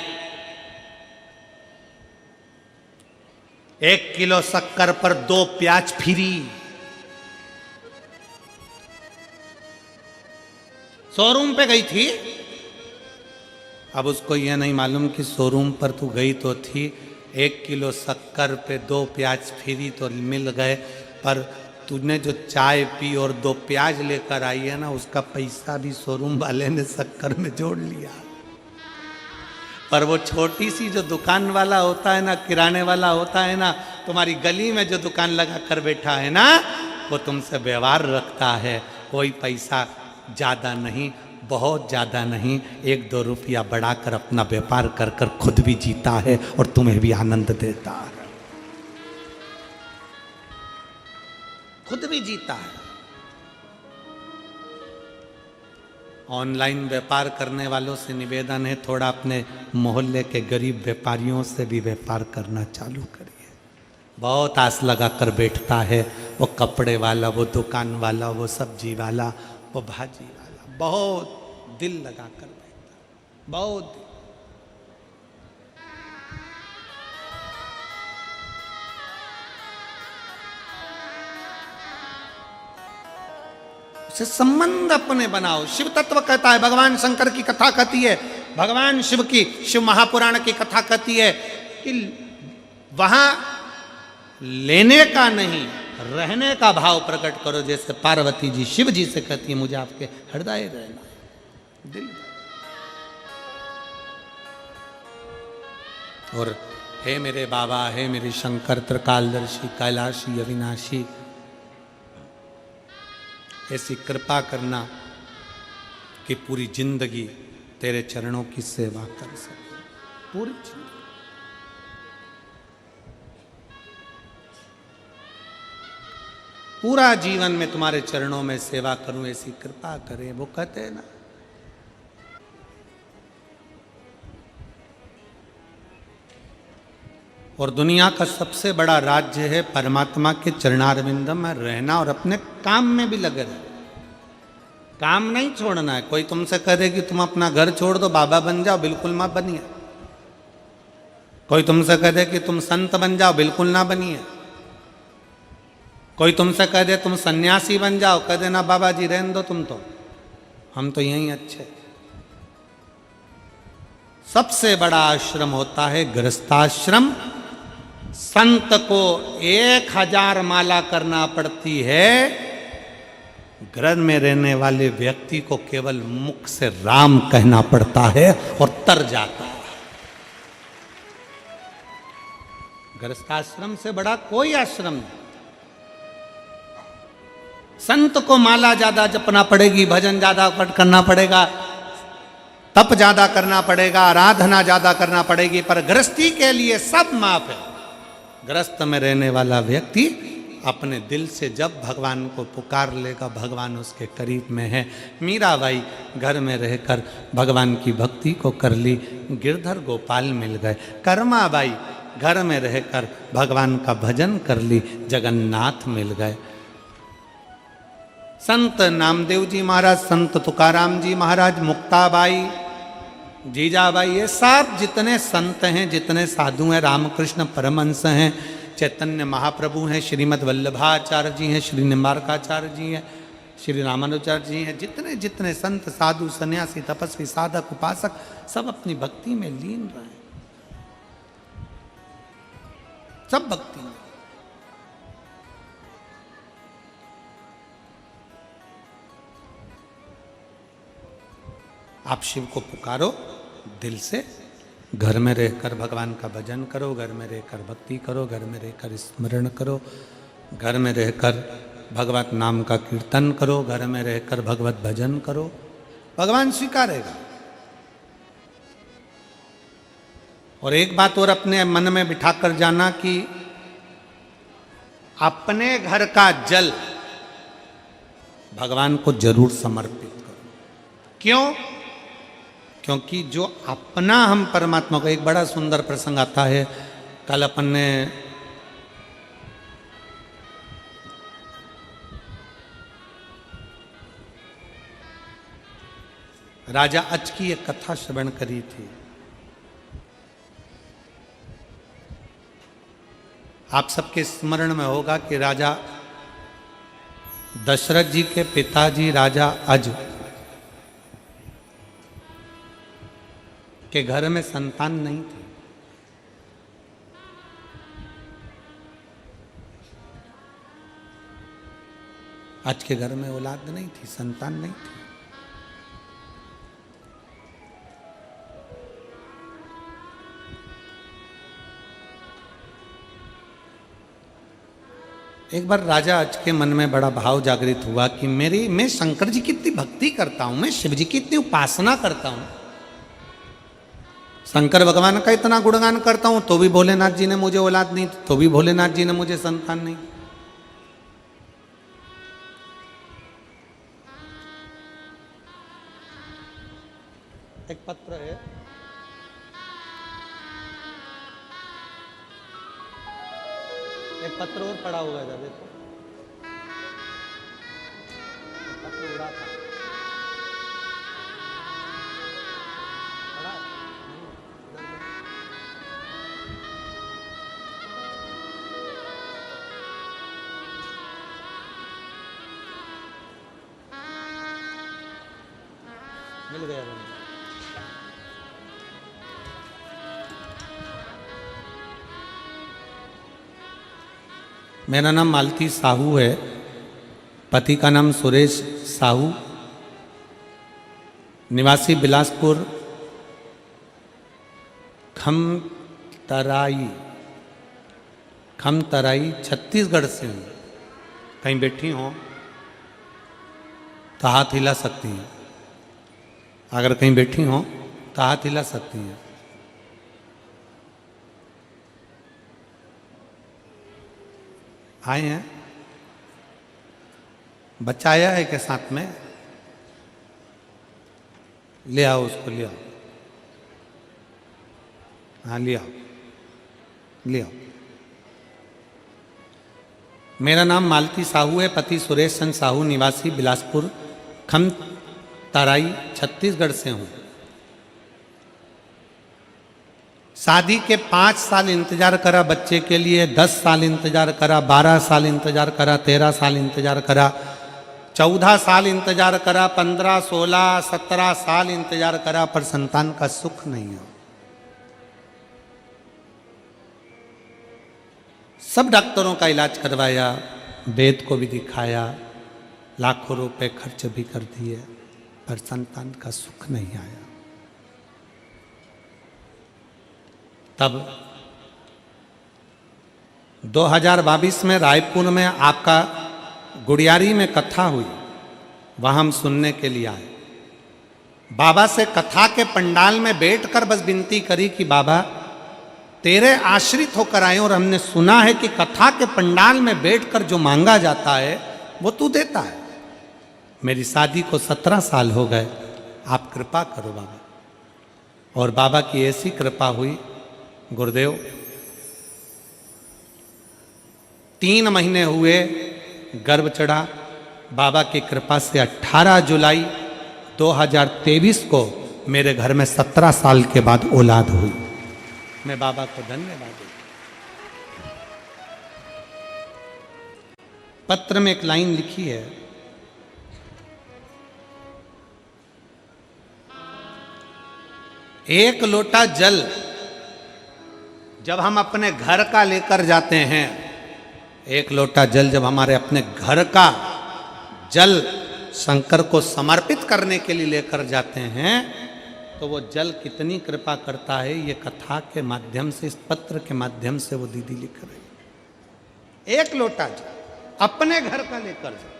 1 किलो शक्कर पर 2 प्याज फ्री। शोरूम पे गई थी। अब उसको यह नहीं मालूम कि शोरूम पर तू गई तो थी, 1 किलो शक्कर पे 2 प्याज फ्री तो मिल गए, पर तूने जो चाय पी और 2 प्याज लेकर आई है ना, उसका पैसा भी शोरूम वाले ने शक्कर में जोड़ लिया। पर वो छोटी सी जो दुकान वाला होता है ना, किराने वाला होता है ना, तुम्हारी गली में जो दुकान लगा कर बैठा है ना, वो तुमसे व्यवहार रखता है। कोई पैसा ज़्यादा नहीं, बहुत ज़्यादा नहीं, 1-2 रुपया बढ़ाकर अपना व्यापार कर कर खुद भी जीता है और तुम्हें भी आनंद देता है, खुद भी जीता है। ऑनलाइन व्यापार करने वालों से निवेदन है, थोड़ा अपने मोहल्ले के गरीब व्यापारियों से भी व्यापार करना चालू करिए। बहुत आस लगा कर बैठता है वो कपड़े वाला, वो दुकान वाला, वो सब्जी वाला, वो भाजी वाला, बहुत दिल लगा कर बैठता, बहुत। से संबंध अपने बनाओ। शिव तत्व कहता है, भगवान शंकर की कथा कहती है, भगवान शिव की, शिव महापुराण की कथा कहती है कि वहां लेने का नहीं, रहने का भाव प्रकट करो। जैसे पार्वती जी शिव जी से कहती है मुझे आपके हृदय रहना है, दिल। और हे मेरे बाबा, हे मेरे शंकर त्रिकालदर्शी कैलाशी अविनाशी, ऐसी कृपा करना कि पूरी जिंदगी तेरे चरणों की सेवा कर सके, पूरी जिंदगी। पूरा जीवन में तुम्हारे चरणों में सेवा करूं, ऐसी कृपा करे। वो कहते हैं ना, और दुनिया का सबसे बड़ा राज्य है परमात्मा के चरणारविंदम में रहना और अपने काम में भी लगे रहना। काम नहीं छोड़ना है। कोई तुमसे कह दे कि तुम अपना घर छोड़ दो बाबा बन जाओ, बिल्कुल मत बनिए। कोई तुमसे कह दे कि तुम संत बन जाओ, बिल्कुल ना बनिए। कोई तुमसे कह दे तुम सन्यासी बन जाओ, कह देना बाबा जी रहने दो, तुम तो, हम तो यहीं अच्छे। सबसे बड़ा आश्रम होता है गृहस्थाश्रम। संत को 1000 माला करना पड़ती है, घर में रहने वाले व्यक्ति को केवल मुख से राम कहना पड़ता है और तर जाता है। गृहस्थाश्रम से बड़ा कोई आश्रम नहीं। संत को माला ज्यादा जपना पड़ेगी, भजन ज्यादा करना पड़ेगा, तप ज्यादा करना पड़ेगा, आराधना ज्यादा करना पड़ेगी, पर गृहस्थी के लिए सब माफ है। गृहस्थ में रहने वाला व्यक्ति अपने दिल से जब भगवान को पुकार लेगा, भगवान उसके करीब में है। मीराबाई घर में रहकर भगवान की भक्ति को कर ली, गिरधर गोपाल मिल गए। कर्माबाई घर में रहकर भगवान का भजन कर ली, जगन्नाथ मिल गए। संत नामदेव जी महाराज, संत तुकाराम जी महाराज, मुक्ताबाई, जीजाबाई, ये सब जितने संत हैं, जितने साधु हैं, रामकृष्ण परमहंस हैं, चैतन्य महाप्रभु हैं, श्रीमद् वल्लभाचार्य जी हैं, श्री निम्बारकाचार्य जी हैं, श्री रामानुजाचार्य जी हैं, जितने जितने संत साधु सन्यासी तपस्वी साधक उपासक सब अपनी भक्ति में लीन रहे, सब भक्ति में। आप शिव को पुकारो दिल से, घर में रहकर भगवान का भजन करो, घर में रहकर भक्ति करो, घर में रहकर स्मरण करो, घर में रहकर भगवत नाम का कीर्तन करो, घर में रहकर भगवत भजन करो, भगवान स्वीकारेगा। और एक बात और अपने मन में बिठा कर जाना कि अपने घर का जल भगवान को जरूर समर्पित करो। क्यों? क्योंकि जो अपना हम परमात्मा को, एक बड़ा सुंदर प्रसंग आता है, कल अपन ने राजा अच की एक कथा श्रवण करी थी। आप सबके स्मरण में होगा कि राजा दशरथ जी के पिताजी राजा अज के घर में संतान नहीं थी। आज के घर में औलाद नहीं थी, संतान नहीं थी। एक बार राजा अज के मन में बड़ा भाव जागृत हुआ कि मैं शंकर जी की इतनी भक्ति करता हूं, मैं शिव जी की इतनी उपासना करता हूं, शंकर भगवान का इतना गुणगान करता हूं, तो भी भोलेनाथ जी ने मुझे औलाद नहीं, तो भी भोलेनाथ जी ने मुझे संतान नहीं। एक पत्र है, एक पत्र और पड़ा हुआ है, देखो पत्र उड़ा था, मिल गया मुझे। मेरा नाम मालती साहू है, पति का नाम सुरेश साहू, निवासी बिलासपुर खमतराई छत्तीसगढ़ से हूँ। कहीं बैठी हो तो हाथ हिला सकती हैं, अगर कहीं बैठी हो तो हाथ हिला सकती हैं। आए हैं? बच्चा आया है के साथ में? ले आओ उसको, ले आओ। हाँ ले आओ, ले आओ। मेरा नाम मालती साहू है, पति सुरेश चंद्र साहू, निवासी बिलासपुर खमतराई छत्तीसगढ़ से हूँ। शादी के 5 साल इंतजार करा बच्चे के लिए, 10 साल इंतजार करा, 12 साल इंतजार करा, 13 साल इंतजार करा, 14 साल इंतजार करा, 15, 16, 17 साल इंतजार करा, पर संतान का सुख नहीं है। सब डॉक्टरों का इलाज करवाया, वेद को भी दिखाया, लाखों रुपए खर्च भी कर दिए, पर संतान का सुख नहीं आया। तब 2022 में रायपुर में आपका गुड़ियारी में कथा हुई, वहां हम सुनने के लिए आए। बाबा से कथा के पंडाल में बैठकर बस विनती करी कि बाबा तेरे आश्रित होकर आए, और हमने सुना है कि कथा के पंडाल में बैठकर जो मांगा जाता है वो तू देता है। मेरी शादी को 17 साल हो गए, आप कृपा करो बाबा। और बाबा की ऐसी कृपा हुई, गुरुदेव 3 महीने हुए, गर्भ चढ़ा। बाबा की कृपा से 18 जुलाई 2023 को मेरे घर में 17 साल के बाद औलाद हुई। मैं बाबा को धन्यवाद देता। पत्र में एक लाइन लिखी है, एक लोटा जल जब हम अपने घर का लेकर जाते हैं, एक लोटा जल जब हमारे अपने घर का जल शंकर को समर्पित करने के लिए लेकर जाते हैं, तो वो जल कितनी कृपा करता है, ये कथा के माध्यम से, इस पत्र के माध्यम से वो दीदी लिख रही। एक लोटा जल अपने घर का लेकर जाओ।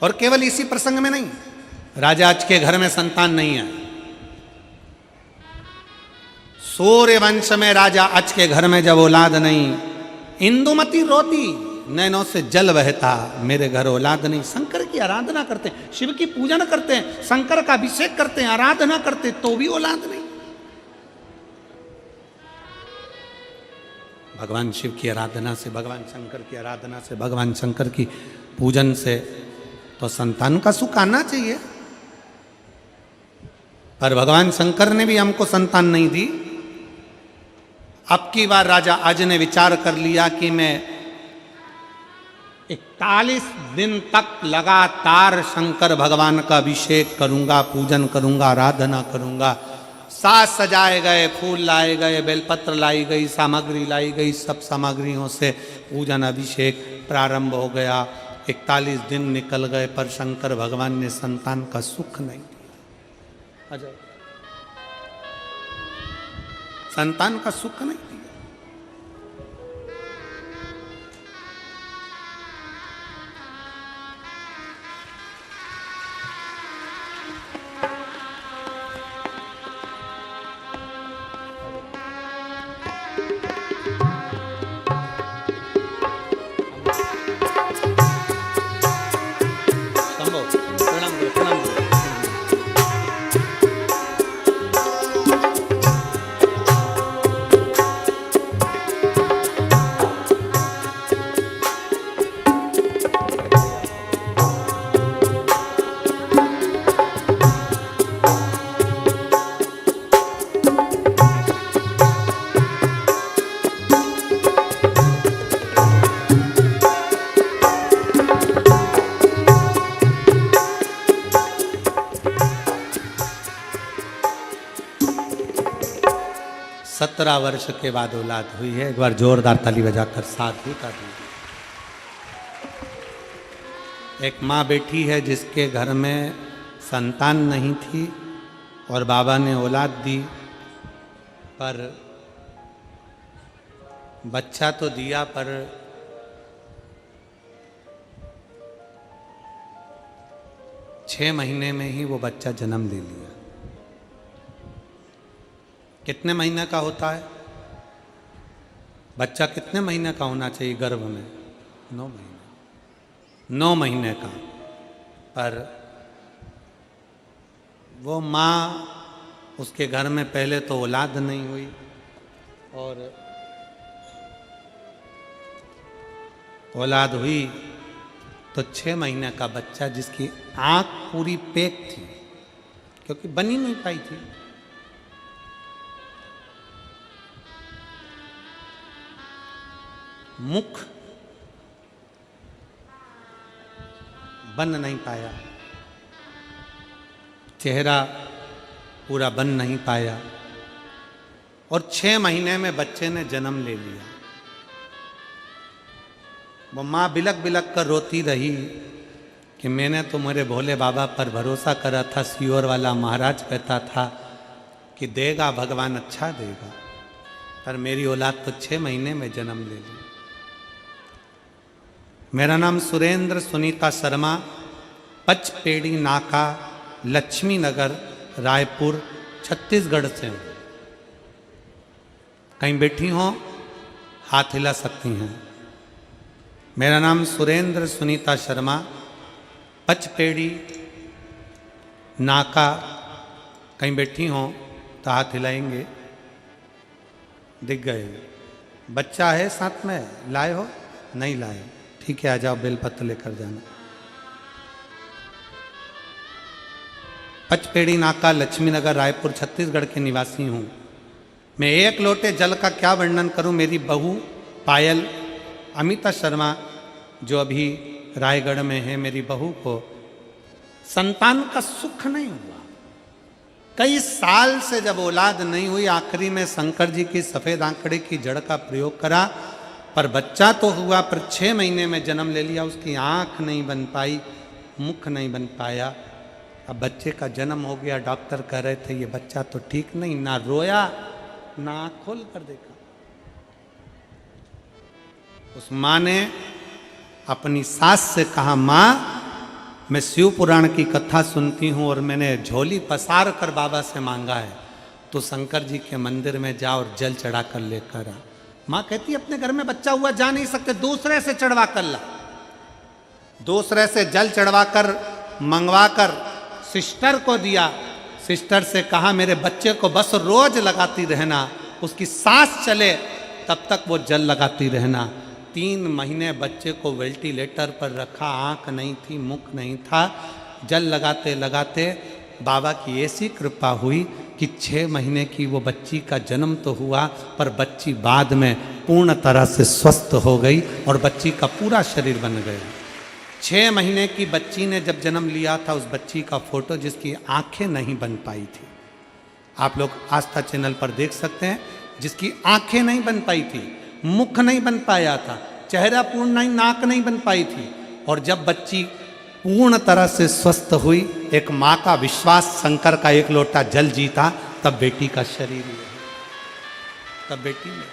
और केवल इसी प्रसंग में नहीं, राजा आज के घर में संतान नहीं है। सूर्य वंश में राजा आज के घर में जब औलाद नहीं, इंदुमती रोती, नैनों से जल बहता, मेरे घर औलाद नहीं। शंकर की आराधना करते हैं, शिव की पूजन करते हैं, शंकर का अभिषेक करते हैं, आराधना करते हैं, तो भी औलाद नहीं। भगवान शिव की आराधना से, भगवान शंकर की आराधना से, भगवान शंकर की पूजन से तो संतान का सुख आना चाहिए। पर भगवान शंकर ने भी हमको संतान नहीं दी। अब की बार राजा आज ने विचार कर लिया कि मैं 41 दिन तक लगातार शंकर भगवान का अभिषेक करूंगा, पूजन करूंगा, आराधना करूंगा। साज सजाए गए, फूल लाए गए, बेलपत्र लाई गई, सामग्री लाई गई, सब सामग्रियों से पूजन अभिषेक प्रारंभ हो गया। 41 दिन निकल गए, पर शंकर भगवान ने संतान का सुख नहीं दिया। अजय, संतान का सुख नहीं दिया। 17 वर्ष के बाद औलाद हुई है। एक बार जोरदार ताली बजाकर साधु का दी। एक माँ बैठी है जिसके घर में संतान नहीं थी और बाबा ने औलाद दी, पर बच्चा तो दिया पर छः महीने में ही वो बच्चा जन्म ले लिया। कितने महीने का होता है बच्चा? कितने महीने का होना चाहिए गर्भ में? 9 महीने। 9 महीने का। पर वो माँ, उसके घर में पहले तो औलाद नहीं हुई और औलाद हुई तो 6 महीने का बच्चा जिसकी आंख पूरी पैक थी क्योंकि बन ही नहीं पाई थी। मुख बन नहीं पाया, चेहरा पूरा बन नहीं पाया और 6 महीने में बच्चे ने जन्म ले लिया। वो माँ बिलक बिलक कर रोती रही कि मैंने तो मेरे भोले बाबा पर भरोसा करा था। सियोर वाला महाराज कहता था कि देगा भगवान, अच्छा देगा, पर मेरी औलाद तो 6 महीने में जन्म ले ली। मेरा नाम सुरेंद्र सुनीता शर्मा, पचपेड़ी नाका, लक्ष्मी नगर, रायपुर, छत्तीसगढ़ से हूँ। कहीं बैठी हो हाथ हिला सकती हैं। मेरा नाम सुरेंद्र सुनीता शर्मा, पचपेड़ी नाका, कहीं बैठी हो तो हाथ हिलाएंगे। दिख गए? बच्चा है साथ में? लाए हो? नहीं लाए? ठीक है, आ जाओ, बेलपत्र लेकर जाना। पचपेड़ी नाका, लक्ष्मी नगर, रायपुर, छत्तीसगढ़ के निवासी हूँ। मैं एक लोटे जल का क्या वर्णन करूँ। मेरी बहू पायल अमिता शर्मा जो अभी रायगढ़ में है, मेरी बहू को संतान का सुख नहीं हुआ। कई साल से जब औलाद नहीं हुई, आखिरी में शंकर जी की सफेद आंकड़े की जड़ का प्रयोग करा, पर बच्चा तो हुआ, पर 6 महीने में जन्म ले लिया। उसकी आंख नहीं बन पाई, मुख नहीं बन पाया। अब बच्चे का जन्म हो गया, डॉक्टर कह रहे थे ये बच्चा तो ठीक नहीं, ना रोया ना आँख खोल कर देखा। उस माँ ने अपनी सास से कहा, माँ मैं शिव पुराण की कथा सुनती हूँ और मैंने झोली पसार कर बाबा से मांगा है, तो शंकर जी के मंदिर में जा और जल चढ़ा कर लेकर आ। माँ कहती अपने घर में बच्चा हुआ, जा नहीं सकते, दूसरे से चढ़वा कर ला। दूसरे से जल चढ़वा कर मंगवा कर सिस्टर को दिया। सिस्टर से कहा मेरे बच्चे को बस रोज लगाती रहना, उसकी सांस चले तब तक वो जल लगाती रहना। 3 महीने बच्चे को वेंटिलेटर पर रखा, आंख नहीं थी, मुख नहीं था। जल लगाते लगाते बाबा की ऐसी कृपा हुई कि 6 महीने की वो बच्ची का जन्म तो हुआ, पर बच्ची बाद में पूर्ण तरह से स्वस्थ हो गई और बच्ची का पूरा शरीर बन गया। 6 महीने की बच्ची ने जब जन्म लिया था, उस बच्ची का फोटो जिसकी आंखें नहीं बन पाई थी, आप लोग आस्था चैनल पर देख सकते हैं, जिसकी आंखें नहीं बन पाई थी, मुख नहीं बन पाया था, चेहरा पूर्ण नहीं, नाक नहीं बन पाई थी। और जब बच्ची पूर्ण तरह से स्वस्थ हुई, एक माँ का विश्वास, शंकर का एक लोटा जल जीता, तब बेटी का शरीर हुआ, तब बेटी ने।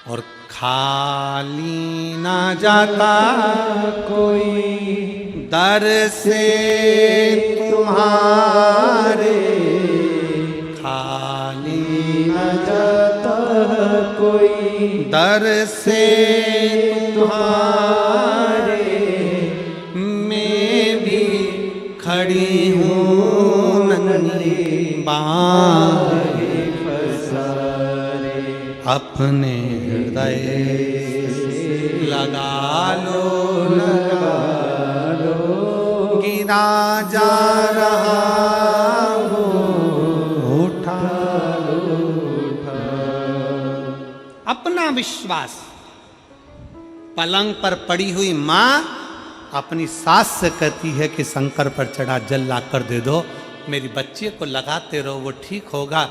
और खाली ना जाता कोई दर से तुम्हारे, खाली ना जाता कोई दर से तुम्हारे, मैं भी खड़ी हूँ नन्ही बाहें पसारे, अपने हृदय लगा लो गिरा जा रहा हो, उठा लो अपना विश्वास। पलंग पर पड़ी हुई माँ अपनी सास से कहती है कि शंकर पर चढ़ा जल ला कर दे दो, मेरी बच्चे को लगाते रहो, वो ठीक होगा।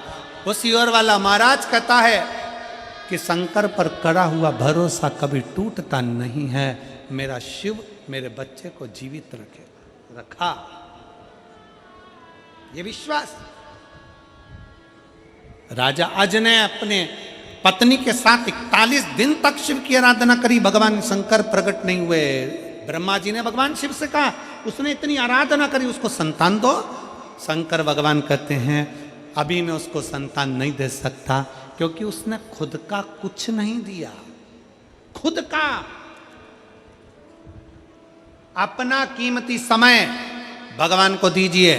उसी ओर वाला महाराज कहता है कि शंकर पर करा हुआ भरोसा कभी टूटता नहीं है। मेरा शिव मेरे बच्चे को जीवित रखा, ये विश्वास। राजा अज ने अपने पत्नी के साथ 41 दिन तक शिव की आराधना करी, भगवान शंकर प्रकट नहीं हुए। ब्रह्मा जी ने भगवान शिव से कहा, उसने इतनी आराधना करी, उसको संतान दो। शंकर भगवान कहते हैं अभी मैं उसको संतान नहीं दे सकता, क्योंकि उसने खुद का कुछ नहीं दिया। खुद का अपना कीमती समय भगवान को दीजिए,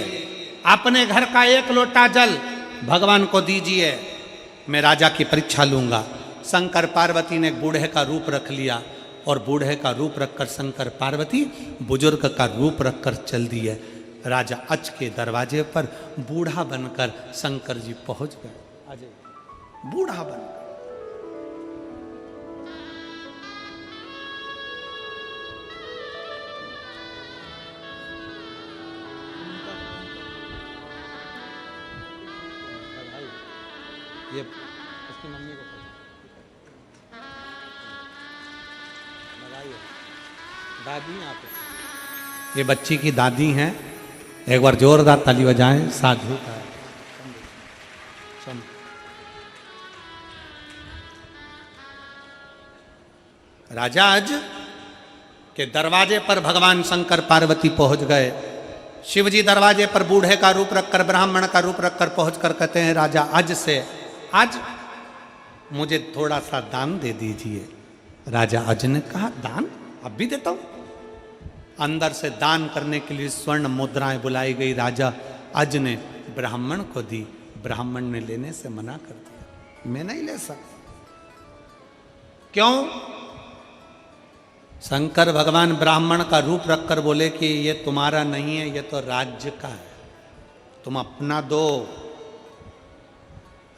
अपने घर का एक लोटा जल भगवान को दीजिए, मैं राजा की परीक्षा लूंगा। शंकर पार्वती ने बूढ़े का रूप रख लिया, और बूढ़े का रूप रखकर शंकर पार्वती बुजुर्ग का रूप रखकर चल दिए। राजा अच के दरवाजे पर बूढ़ा बनकर शंकर जी पहुंच गए। बूढ़ा बनकर ये उसकी मम्मी को दादी आप, ये बच्ची की दादी हैं। एक बार जोरदार ताली बजाएं। साधु का राजा अज के दरवाजे पर भगवान शंकर पार्वती पहुंच गए। शिवजी दरवाजे पर बूढ़े का रूप रखकर, ब्राह्मण का रूप रखकर पहुंचकर कहते हैं राजा अज से, आज मुझे थोड़ा सा दान दे दीजिए। राजा अज ने कहा दान अब भी देता हूं। अंदर से दान करने के लिए स्वर्ण मुद्राएं बुलाई गई। राजा अज ने ब्राह्मण को दी, ब्राह्मण ने लेने से मना कर दिया, मैं नहीं ले सकता। क्यों? शंकर भगवान ब्राह्मण का रूप रखकर बोले कि ये तुम्हारा नहीं है, ये तो राज्य का है, तुम अपना दो।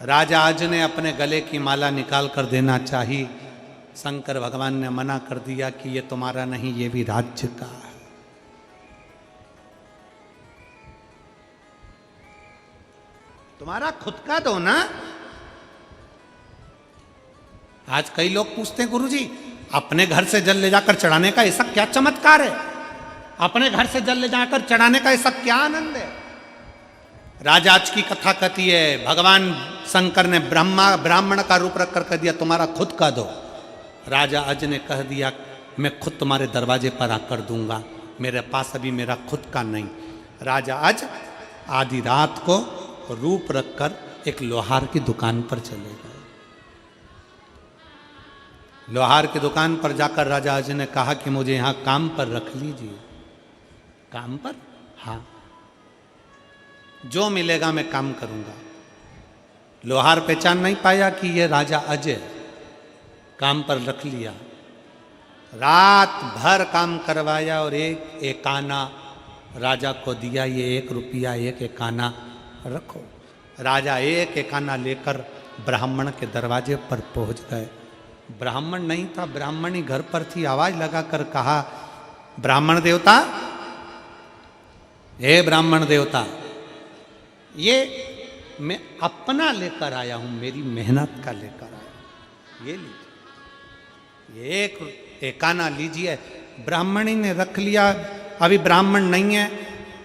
राजा अज ने अपने गले की माला निकाल कर देना चाहिए, शंकर भगवान ने मना कर दिया कि ये तुम्हारा नहीं, ये भी राज्य का है। तुम्हारा खुद का दो ना। आज कई लोग पूछते हैं गुरुजी अपने घर से जल ले जाकर चढ़ाने का ऐसा क्या चमत्कार है, अपने घर से जल ले जाकर चढ़ाने का ऐसा क्या आनंद है। राजा आज की कथा कहती है भगवान शंकर ने ब्राह्मण का रूप रखकर कह दिया तुम्हारा खुद का दो। राजा अज ने कह दिया मैं खुद तुम्हारे दरवाजे पर आकर दूंगा, मेरे पास अभी मेरा खुद का नहीं। राजा अज आधी रात को रूप रखकर एक लोहार की दुकान पर चले गए। लोहार की दुकान पर जाकर राजा अज ने कहा कि मुझे यहां काम पर रख लीजिए। काम पर? हाँ, जो मिलेगा मैं काम करूंगा। लोहार पहचान नहीं पाया कि ये राजा अज है, काम पर रख लिया। रात भर काम करवाया और एक आना राजा को दिया, ये 1 रुपया 1 आना रखो। राजा 1 आना लेकर ब्राह्मण के दरवाजे पर पहुंच गए। ब्राह्मण नहीं था, ब्राह्मणी घर पर थी। आवाज लगाकर कहा ब्राह्मण देवता, हे ब्राह्मण देवता, ये मैं अपना लेकर आया हूं, मेरी मेहनत का लेकर आया हूं, ये लीजिए, 1 आना लीजिए। ब्राह्मणी ने रख लिया। अभी ब्राह्मण नहीं है,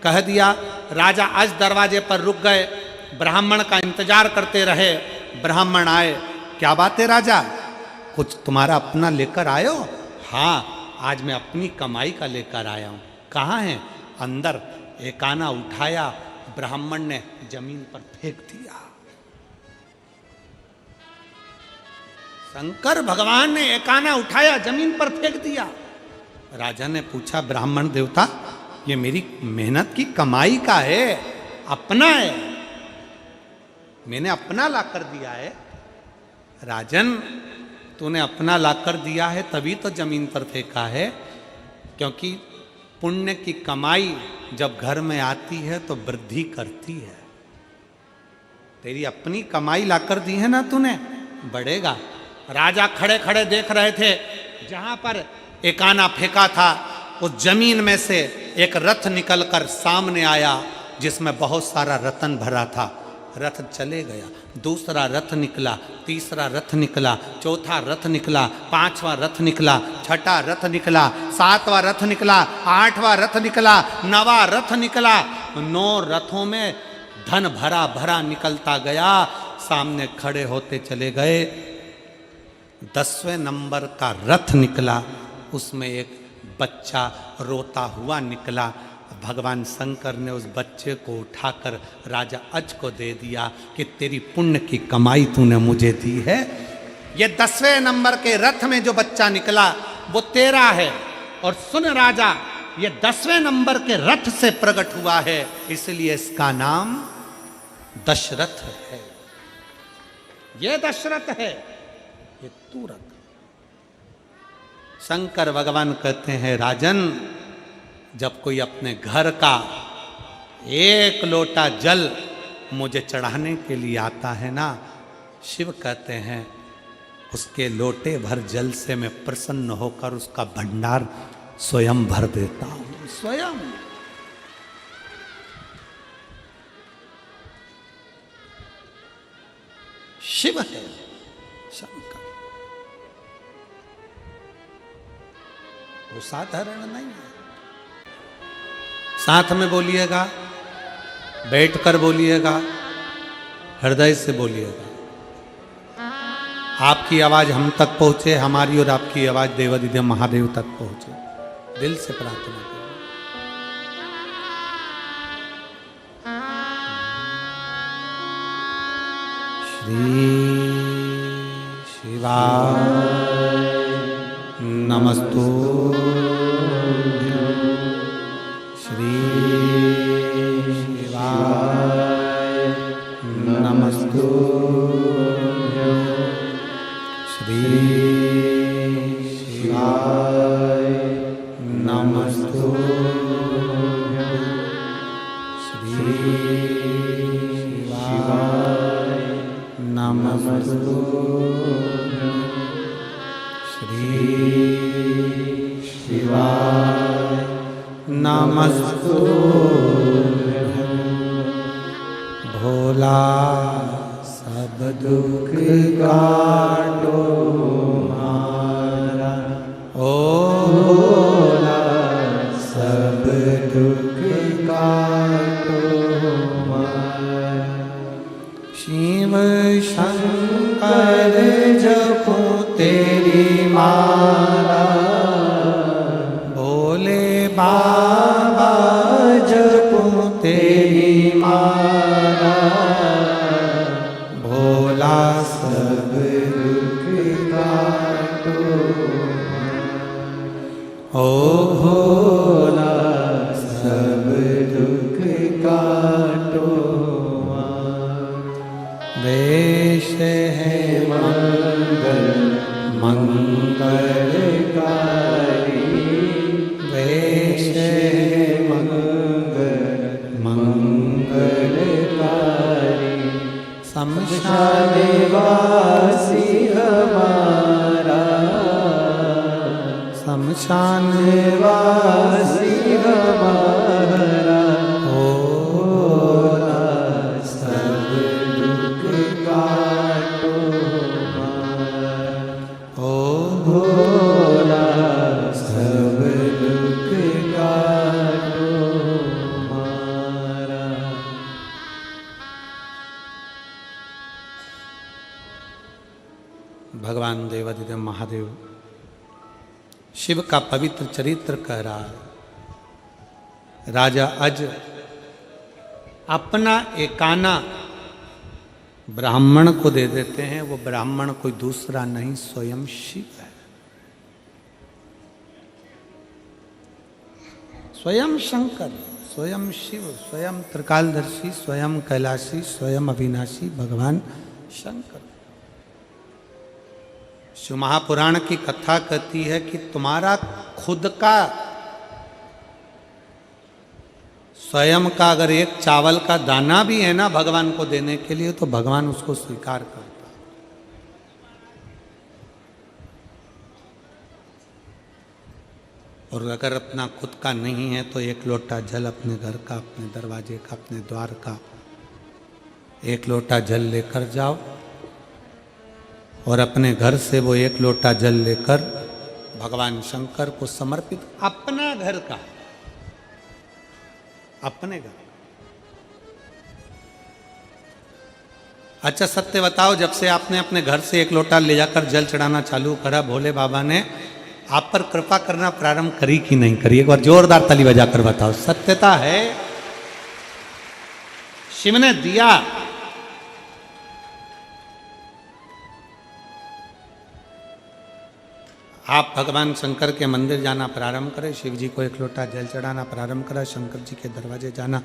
कह दिया। राजा आज दरवाजे पर रुक गए, ब्राह्मण का इंतजार करते रहे। ब्राह्मण आए, क्या बात है राजा, कुछ तुम्हारा अपना लेकर आए हो? हाँ, आज मैं अपनी कमाई का लेकर आया हूं। कहाँ है? अंदर। 1 आना उठाया, ब्राह्मण ने जमीन पर फेंक दिया। शंकर भगवान ने 1 आना उठाया, जमीन पर फेंक दिया। राजा ने पूछा ब्राह्मण देवता, ये मेरी मेहनत की कमाई का है, अपना है, मैंने अपना लाकर दिया है। राजन, तूने अपना लाकर दिया है तभी तो जमीन पर फेंका है, क्योंकि पुण्य की कमाई जब घर में आती है तो वृद्धि करती है। तेरी अपनी कमाई लाकर दी है ना तूने, बढ़ेगा। राजा खड़े खड़े देख रहे थे, जहां पर 1 आना फेंका था उस जमीन में से एक रथ निकलकर सामने आया, जिसमें बहुत सारा रतन भरा था। रथ चले गया। दूसरा रथ निकला, तीसरा रथ निकला, चौथा रथ निकला, पांचवा रथ निकला, छठा रथ निकला, सातवां रथ निकला, आठवां रथ निकला, नवा रथ निकला। 9 रथों में धन भरा भरा निकलता गया, सामने खड़े होते चले गए। 10वें नंबर का रथ निकला, उसमें एक बच्चा रोता हुआ निकला। भगवान शंकर ने उस बच्चे को उठाकर राजा अज को दे दिया कि तेरी पुण्य की कमाई तूने मुझे दी है। ये 10वें नंबर के रथ में जो बच्चा निकला वो तेरा है। और सुन राजा, ये 10वें नंबर के रथ से प्रकट हुआ है, इसलिए इसका नाम दशरथ है। ये दशरथ है, ये तू रथ। शंकर भगवान कहते हैं, राजन, जब कोई अपने घर का 1 लोटा जल मुझे चढ़ाने के लिए आता है ना, शिव कहते हैं उसके लोटे भर जल से मैं प्रसन्न होकर उसका भंडार स्वयं भर देता हूं। स्वयं। शिव है शंकर, वो साधारण नहीं है। साथ में बोलिएगा, बैठकर बोलिएगा, हृदय से बोलिएगा। आपकी आवाज हम तक पहुंचे, हमारी और आपकी आवाज देवादिदेव महादेव तक पहुंचे। दिल से प्रार्थना करें। श्री शिवाय नमस्तुभ्यं। श्री शिवाय नमस्तुभ्यं। श्री शिवाय नमस्तुभ्यं। श्री शिवाय नमस्तुभ्यं। श्री शिवाय नमस्तुभ्यं। भोला सब दुख काटो मारा, ओ भोला सब दुख काटो मारा। शिव शंकर जपो तेरी माला, भोले बाबा जपो तेरी माला। भोला सब दुख काटो, ओ भोला सब दुख काटो। वेश है मंगल मंगलकारी, वेश है मंगल मंगलकारी। शमशान वासी हमारा, शमशान वासी हमारा। भोला सब दुख काटो मारा, ओ भोला सब दुख काटो मारा। भगवान देवादिदेव महादेव शिव का पवित्र चरित्र कह रहा है। राजा अज अपना एकाना ब्राह्मण को दे देते हैं। वो ब्राह्मण कोई दूसरा नहीं, स्वयं शिव है। स्वयं शंकर, स्वयं शिव, स्वयं त्रिकालदर्शी, स्वयं कैलाशी, स्वयं अविनाशी भगवान शंकर। शिव महापुराण की कथा कहती है कि तुम्हारा खुद का स्वयं का अगर एक चावल का दाना भी है ना भगवान को देने के लिए, तो भगवान उसको स्वीकार करता है। और अगर अपना खुद का नहीं है तो 1 लोटा जल अपने घर का, अपने दरवाजे का, अपने द्वार का एक लोटा जल लेकर जाओ और अपने घर से वो एक लोटा जल लेकर भगवान शंकर को समर्पित, अपना घर का, अपने घर। अच्छा सत्य बताओ, जब से आपने अपने घर से एक लोटा ले जाकर जल चढ़ाना चालू करा, भोले बाबा ने आप पर कृपा करना प्रारंभ करी कि नहीं करी? एक बार जोरदार ताली बजाकर बताओ। सत्यता है शिव ने दिया। आप भगवान शंकर के मंदिर जाना प्रारंभ करें, शिव जी को एक लोटा जल चढ़ाना प्रारंभ करा, शंकर जी के दरवाजे जाना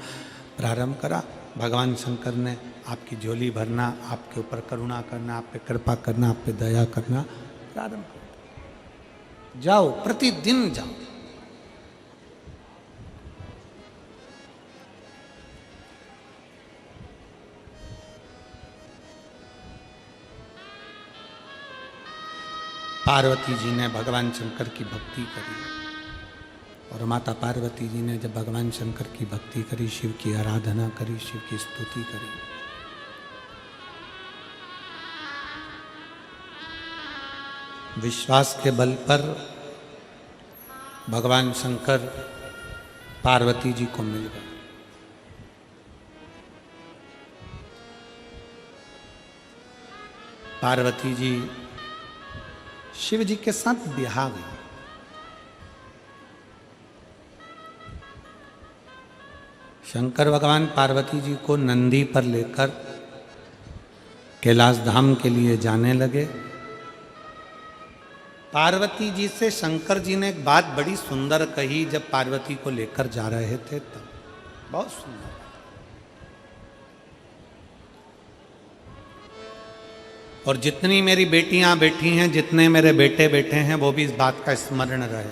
प्रारंभ करा, भगवान शंकर ने आपकी झोली भरना, आपके ऊपर करुणा करना, आप पे कृपा करना, आप पे दया करना प्रारंभ कर। जाओ, प्रतिदिन जाओ। पार्वती जी ने भगवान शंकर की भक्ति करी और माता पार्वती जी ने जब भगवान शंकर की भक्ति करी, शिव की आराधना करी, शिव की स्तुति करी, विश्वास के बल पर भगवान शंकर पार्वती जी को मिल गए। पार्वती जी शिव जी के साथ ब्याह गई। शंकर भगवान पार्वती जी को नंदी पर लेकर कैलाश धाम के लिए जाने लगे। पार्वती जी से शंकर जी ने एक बात बड़ी सुंदर कही जब पार्वती को लेकर जा रहे थे, तब बहुत सुंदर। और जितनी मेरी बेटियां बैठी हैं, जितने मेरे बेटे बैठे हैं, वो भी इस बात का स्मरण रहे।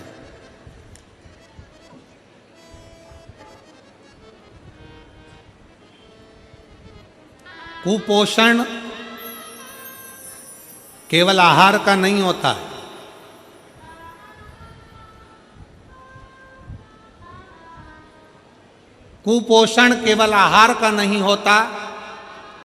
कुपोषण केवल आहार का नहीं होता है। कुपोषण केवल आहार का नहीं होता,